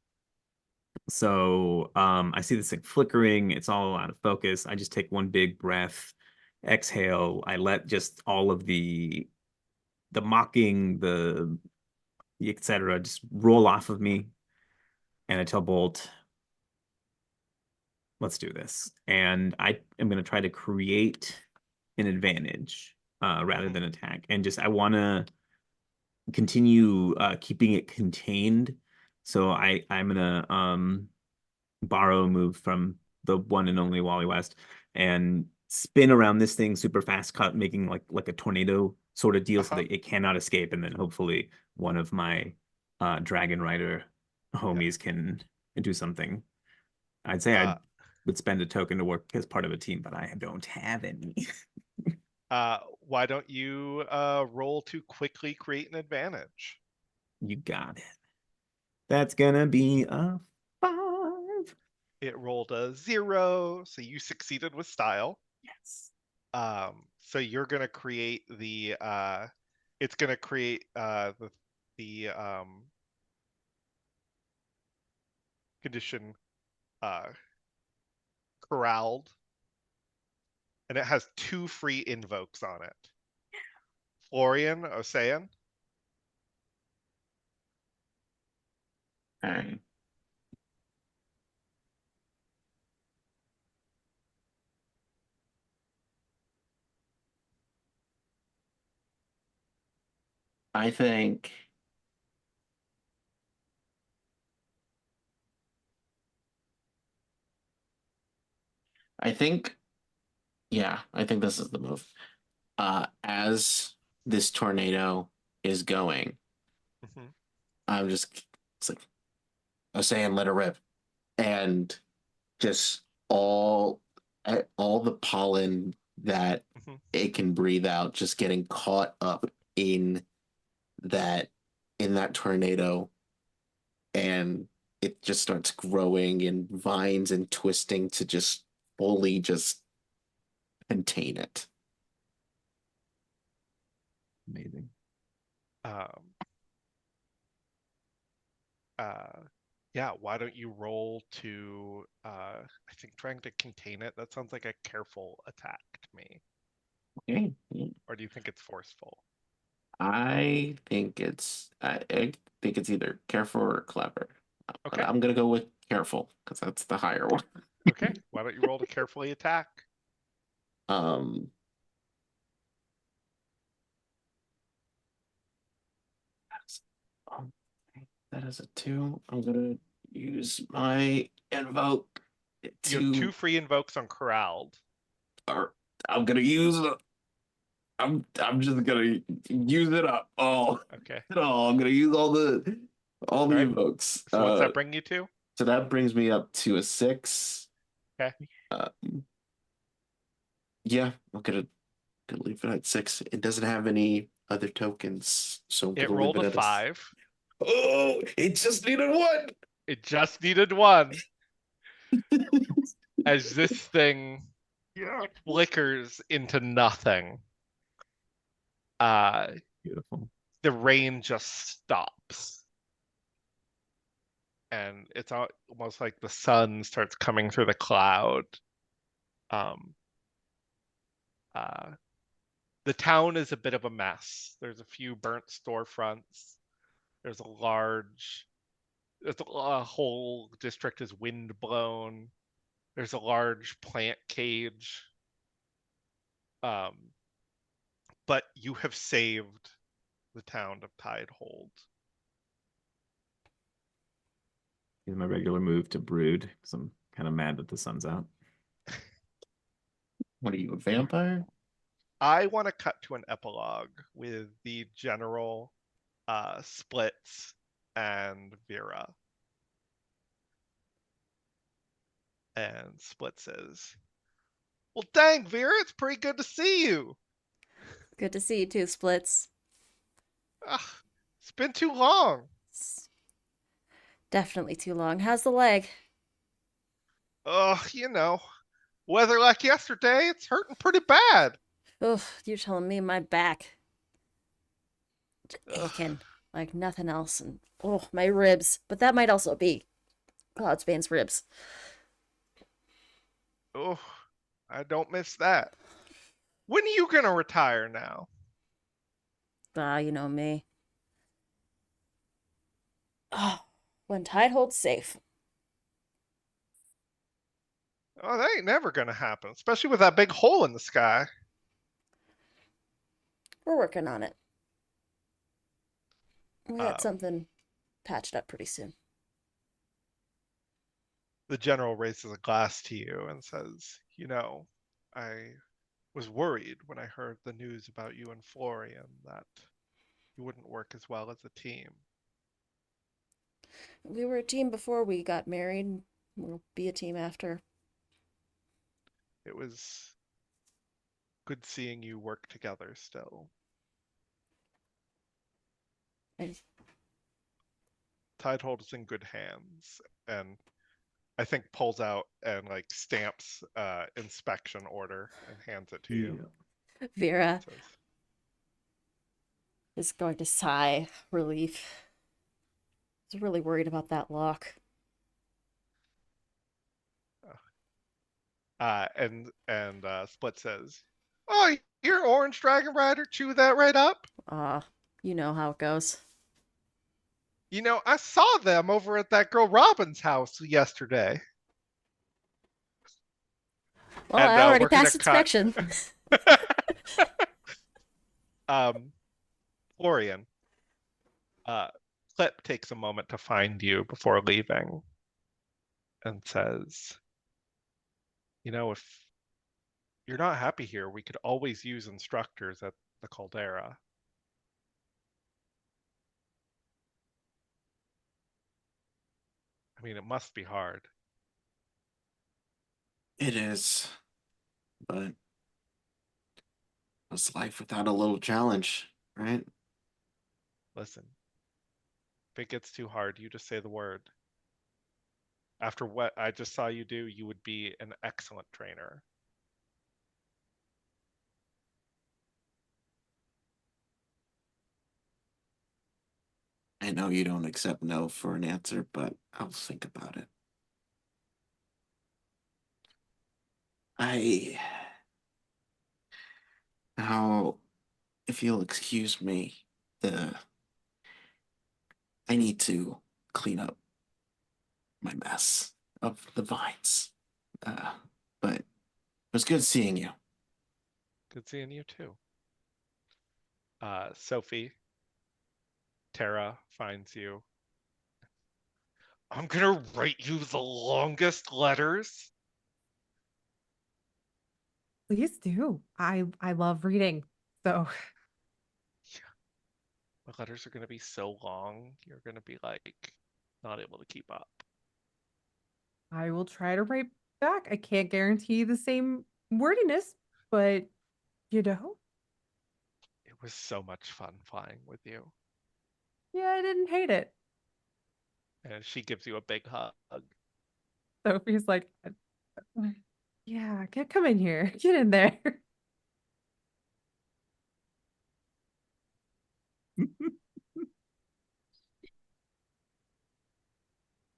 So I see this thing flickering. It's all out of focus. I just take one big breath, exhale. I let just all of the mocking, the etc. just roll off of me. And I tell Bolt, let's do this. And I am going to try to create an advantage rather than attack. And just I want to continue keeping it contained. So I'm going to borrow a move from the one and only Wally West and spin around this thing super fast, cut, making like a tornado sort of deal so that it cannot escape. And then hopefully one of my Dragon Rider homies can do something. I'd say I would spend a token to work as part of a team, but I don't have any. Why don't you roll to quickly create an advantage? You got it. That's gonna be a 5. It rolled a 0, so you succeeded with style. Yes. So you're gonna create the it's gonna create the condition corralled, and it has 2 free invokes on it. Florian, Ocean. All right. I think yeah, I think this is the move. As this tornado is going, I'm just, it's like, I was saying, let it rip. And just all the pollen that it can breathe out just getting caught up in that tornado, and it just starts growing in vines and twisting to just fully just contain it. Amazing. Yeah, why don't you roll to I think trying to contain it, that sounds like a careful attack to me. Okay. Or do you think it's forceful? I think it's either careful or clever. Okay. But I'm gonna go with careful because that's the higher one. Okay, why don't you roll to carefully attack? That is a 2. I'm gonna use my invoke You have 2 free invokes on corralled. I'm gonna use it. I'm just gonna use it up all. Okay. I'm gonna use all the invokes. So what's that bring you to? So that brings me up to a 6. Okay. Yeah, I'm gonna leave it at 6. It doesn't have any other tokens, so it rolled a 5. Oh, it just needed 1. It just needed 1. As this thing flickers into nothing. Beautiful. The rain just stops. and it's almost like the sun starts coming through the cloud. Um, uh, the town is a bit of a mess. There's a few burnt storefronts. There's a whole district is wind blown. There's a large plant cage. Um, but you have saved the town of Tidehold. Is my regular move to brood because I'm kind of mad that the sun's out. What are you, a vampire? I want to cut to an epilogue with the general, Splits, and Vera. And Split says, "Well, dang, Vera, it's pretty good to see you. Good to see you too, Splits. Ugh, it's been too long. It's definitely too long. How's the leg? You know, weather like yesterday, it's hurting pretty bad. Oh, you're telling me my back. Ugh. Aching like nothing else. And oh, my ribs. But that might also be Cloudspane's ribs. Oh, I don't miss that. When are you gonna retire now?" Ah, you know me. Oh, when tide holds safe. Oh, that ain't never gonna happen, especially with that big hole in the sky. We're working on it. We got Um, something patched up pretty soon. the general raises a glass to you and says, "You know, I was worried when I heard the news about you and Florian that you wouldn't work as well as a team." We were a team before we got married. We'll be a team after. It was good seeing you work together still. I, Tidehold is in good hands, and I think pulls out and like stamps inspection order and hands it to you. Vera Says, is going to sigh relief. I was really worried about that lock. and Split says, "Oh, you're Orange Dragon Rider. Chew that right up. Ah, you know how it goes. You know, I saw them over at that girl Robin's house yesterday." Well, And I already we're gonna passed cut. inspection. Florian, Clip takes a moment to find you before leaving and says, "You know, if you're not happy here, we could always use instructors at the Caldera." I mean, it must be hard. It is, but it's life without a little challenge, right? Listen, if it gets too hard, you just say the word. After what I just saw you do, you would be an excellent trainer. I know you don't accept no for an answer, but I'll think about it. I Now, if you'll excuse me, the I need to clean up my mess of the vines. But it was good seeing you. Good seeing you too. Sophie, Tara finds you. "I'm gonna write you the longest letters." Please do. I love reading. So The letters are gonna be so long, you're gonna be like not able to keep up. I will try to write back. I can't guarantee the same wordiness, but you know, It was so much fun flying with you. yeah, I didn't hate it. And she gives you a big hug. Sophie's like, yeah, come in here. Get in there.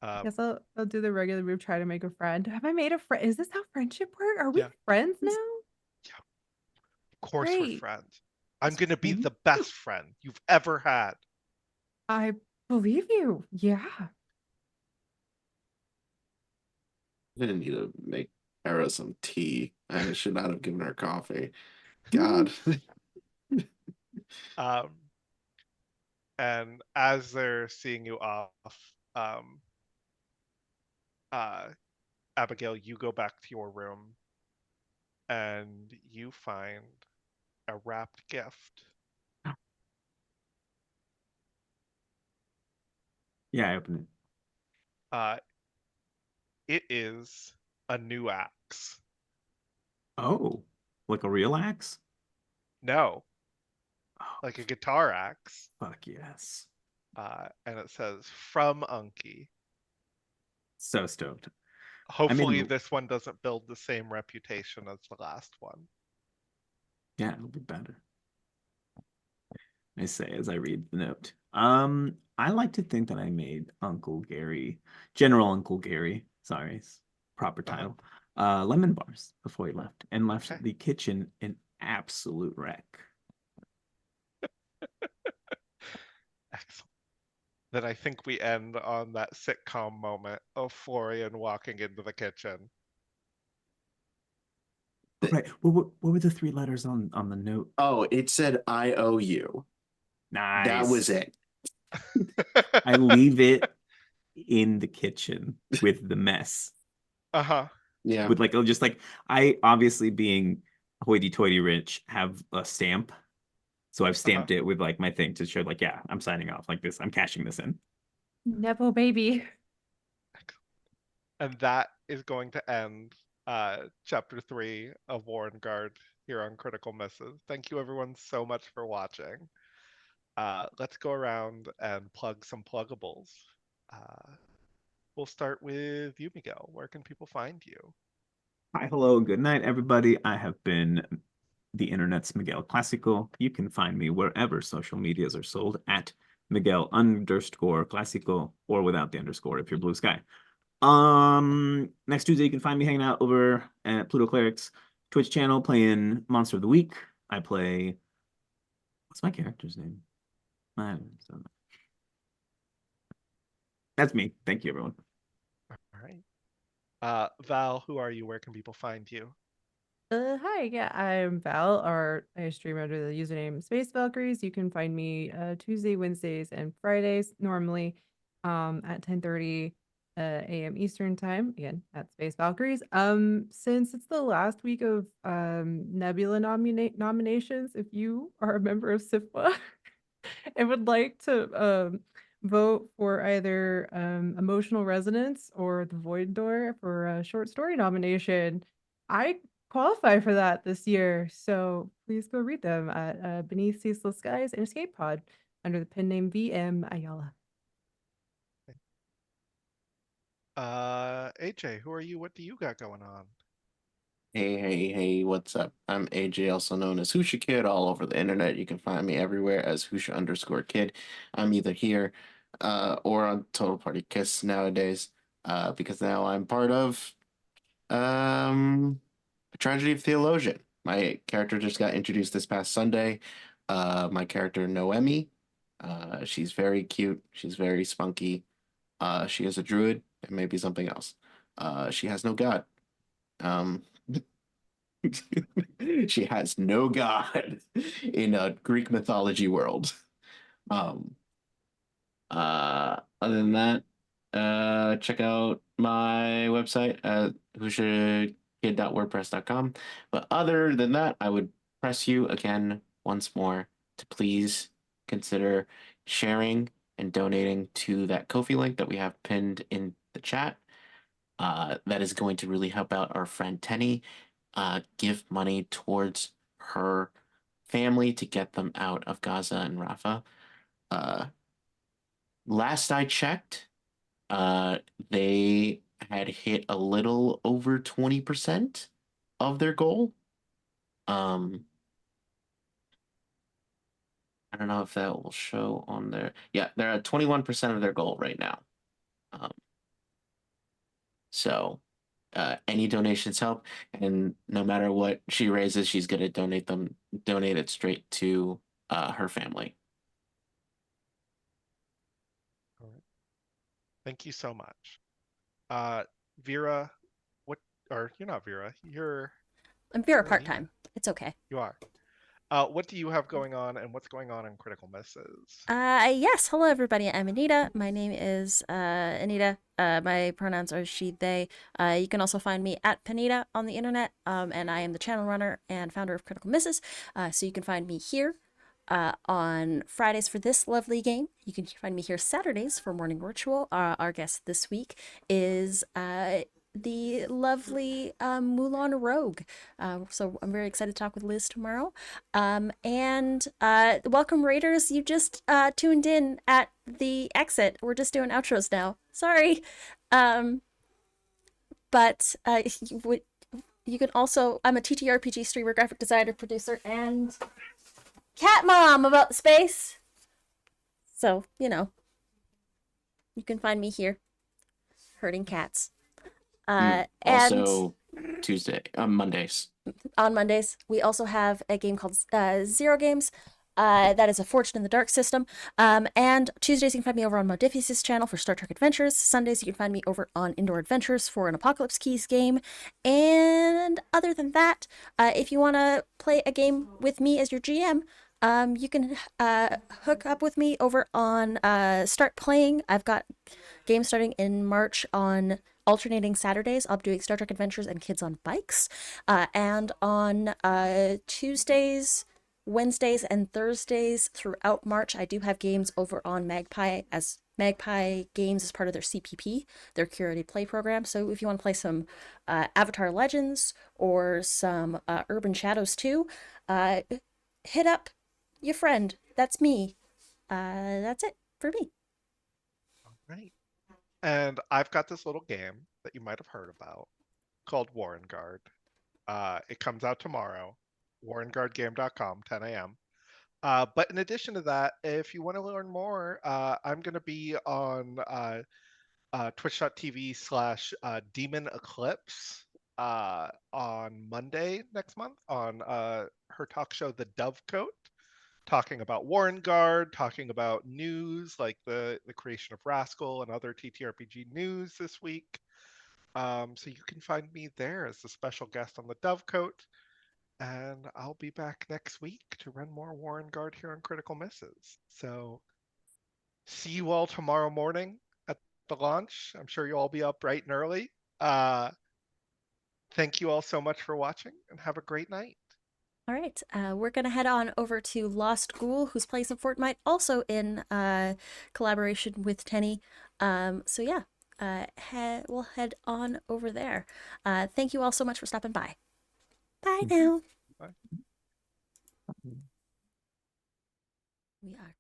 Guess I'll do the regular move, try to make a friend. Have I made a friend? Is this how friendship work? Are we Yeah. friends now? Yeah, of course we're Great. friends. I'm gonna be Mhm. the best friend you've ever had. I believe you. Yeah. I didn't need to make Era some tea. I should not have given her coffee. God. Um, and as they're seeing you off, um, uh, Abigail, you go back to your room and you find a wrapped gift. Yeah, I open it. Uh, it is a new axe. Oh, like a real axe? No, Oh, like a guitar axe. fuck yes. And it says from Unky. So stoked. I made Hopefully, him. this one doesn't build the same reputation as the last one. Yeah, it'll be better. I say as I read the note. I like to think that I made Uncle Gary, General Uncle Gary, sorry, proper Uh-huh. title, lemon bars before he left, and left Okay. the kitchen an absolute wreck. Excellent. Then I think we end on that sitcom moment of Florian walking into the kitchen. Right. What were the three letters on the note? Oh, it said IOU. That was Nice. it. I leave it in the kitchen with the mess. Uh-huh. Yeah. With like just like I obviously being hoity-toity rich have a stamp. So I've Uh-huh. stamped it with like my thing to show like, yeah, I'm signing off like this. I'm cashing this in. Nepo baby. And that is going to end chapter 3 of Warrenguard here on Critical Misses. Thank you everyone so much for watching. Let's go around and plug some pluggables. We'll start with you, Miguel. Where can people find you? Hi, hello, and good night, everybody. I have been the internet's Miguel Classico. You can find me wherever social medias are sold at Miguel_Classico or without the underscore if you're Blue Sky. Next Tuesday you can find me hanging out over at Pluto Cleric's Twitch channel playing Monster of the Week. I play what's my character's name? I don't know. That's me. Thank you, everyone. All right. Val, who are you? Where can people find you? Hi, yeah, I'm Val, or I stream under the username Space Valkyries. You can find me Tuesday, Wednesdays, and Fridays normally at 10:30 a.m. Eastern time, again at Space Valkyries. Since it's the last week of Nebula nominations, if you are a member of SIFWA and would like to vote for either Emotional Resonance or The Void Door for a short story nomination, I qualify for that this year. So please go read them at Beneath Ceaseless Skies and Escape Pod under the pen name VM Ayala. AJ, who are you? What do you got going on? Hey, what's up? I'm AJ, also known as Husha Kid, all over the internet. You can find me everywhere as Husha_Kid. I'm either here or on Total Party Kiss nowadays, because now I'm part of A Tragedy of Theologian. My character just got introduced this past Sunday. My character Noemi. She's very cute. She's very spunky. She is a druid and maybe something else. She has no god. Um, she has no god in a Greek mythology world. Um, Other than that, check out my website at hushakid.wordpress.com. But other than that, I would press you again once more to please consider sharing and donating to that Ko-fi link that we have pinned in the chat. That is going to really help out our friend Tenny. Give money towards her family to get them out of Gaza and Rafah. Uh, Last I checked, they had hit a little over 20% of their goal. Um, I don't know if that will show on there. Yeah, they're at 21% of their goal right now. Um, So any donations help, and no matter what she raises, she's going to donate it straight to her family. All right. Thank you so much. Vera, what, or you're not Vera, I'm Vera you're Anita. part-time. It's okay. You are. What do you have going on, and what's going on in Critical Misses? Yes. Hello, everybody. I'm Anita. My name is Anita. My pronouns are she, they. You can also find me at Panita on the internet, and I am the channel runner and founder of Critical Misses. So you can find me here on Fridays for this lovely game. You can find me here Saturdays for Morning Ritual. Our guest this week is the lovely Mulan Rogue. So I'm very excited to talk with Liz tomorrow. And welcome, Raiders. You just tuned in at the exit. We're just doing outros now. Sorry. But you can also, I'm a TTRPG streamer, graphic designer, producer, and cat mom about the space. So, you know, you can find me here herding cats. Also, Mondays. On Mondays, we also have a game called Zero Games. That is a Fortune in the Dark system. And Tuesdays, you can find me over on Modifius' channel for Star Trek Adventures. Sundays, you can find me over on Indoor Adventures for an Apocalypse Keys game. And other than that, if you want to play a game with me as your GM, you can hook up with me over on Start Playing. I've got games starting in March on alternating Saturdays. I'll be doing Star Trek Adventures and Kids on Bikes. And on Tuesdays, Wednesdays, and Thursdays throughout March, I do have games over on Magpie as Magpie Games as part of their CPP, their curated play program. So if you want to play some Avatar Legends or some Urban Shadows 2, hit up your friend. That's me. That's it for me. All right. And I've got this little game that you might have heard about called Warrenguard. It comes out tomorrow, warrenguardgame.com, 10 a.m. But in addition to that, if you want to learn more, I'm going to be on twitch.tv/Demon Eclipse on Monday next month on her talk show, The Dovecote, talking about Warrenguard, talking about news like the creation of Rascal and other TTRPG news this week. So you can find me there as a special guest on the Dovecote. And I'll be back next week to run more Warrenguard here on Critical Misses. So see you all tomorrow morning at the launch. I'm sure you'll all be up bright and early. Thank you all so much for watching, and have a great night. All right, we're going to head on over to Lost Ghoul, who's playing some Fortnite, also in collaboration with Tenny. So yeah, we'll head on over there. Thank you all so much for stopping by. Bye now. Bye. We are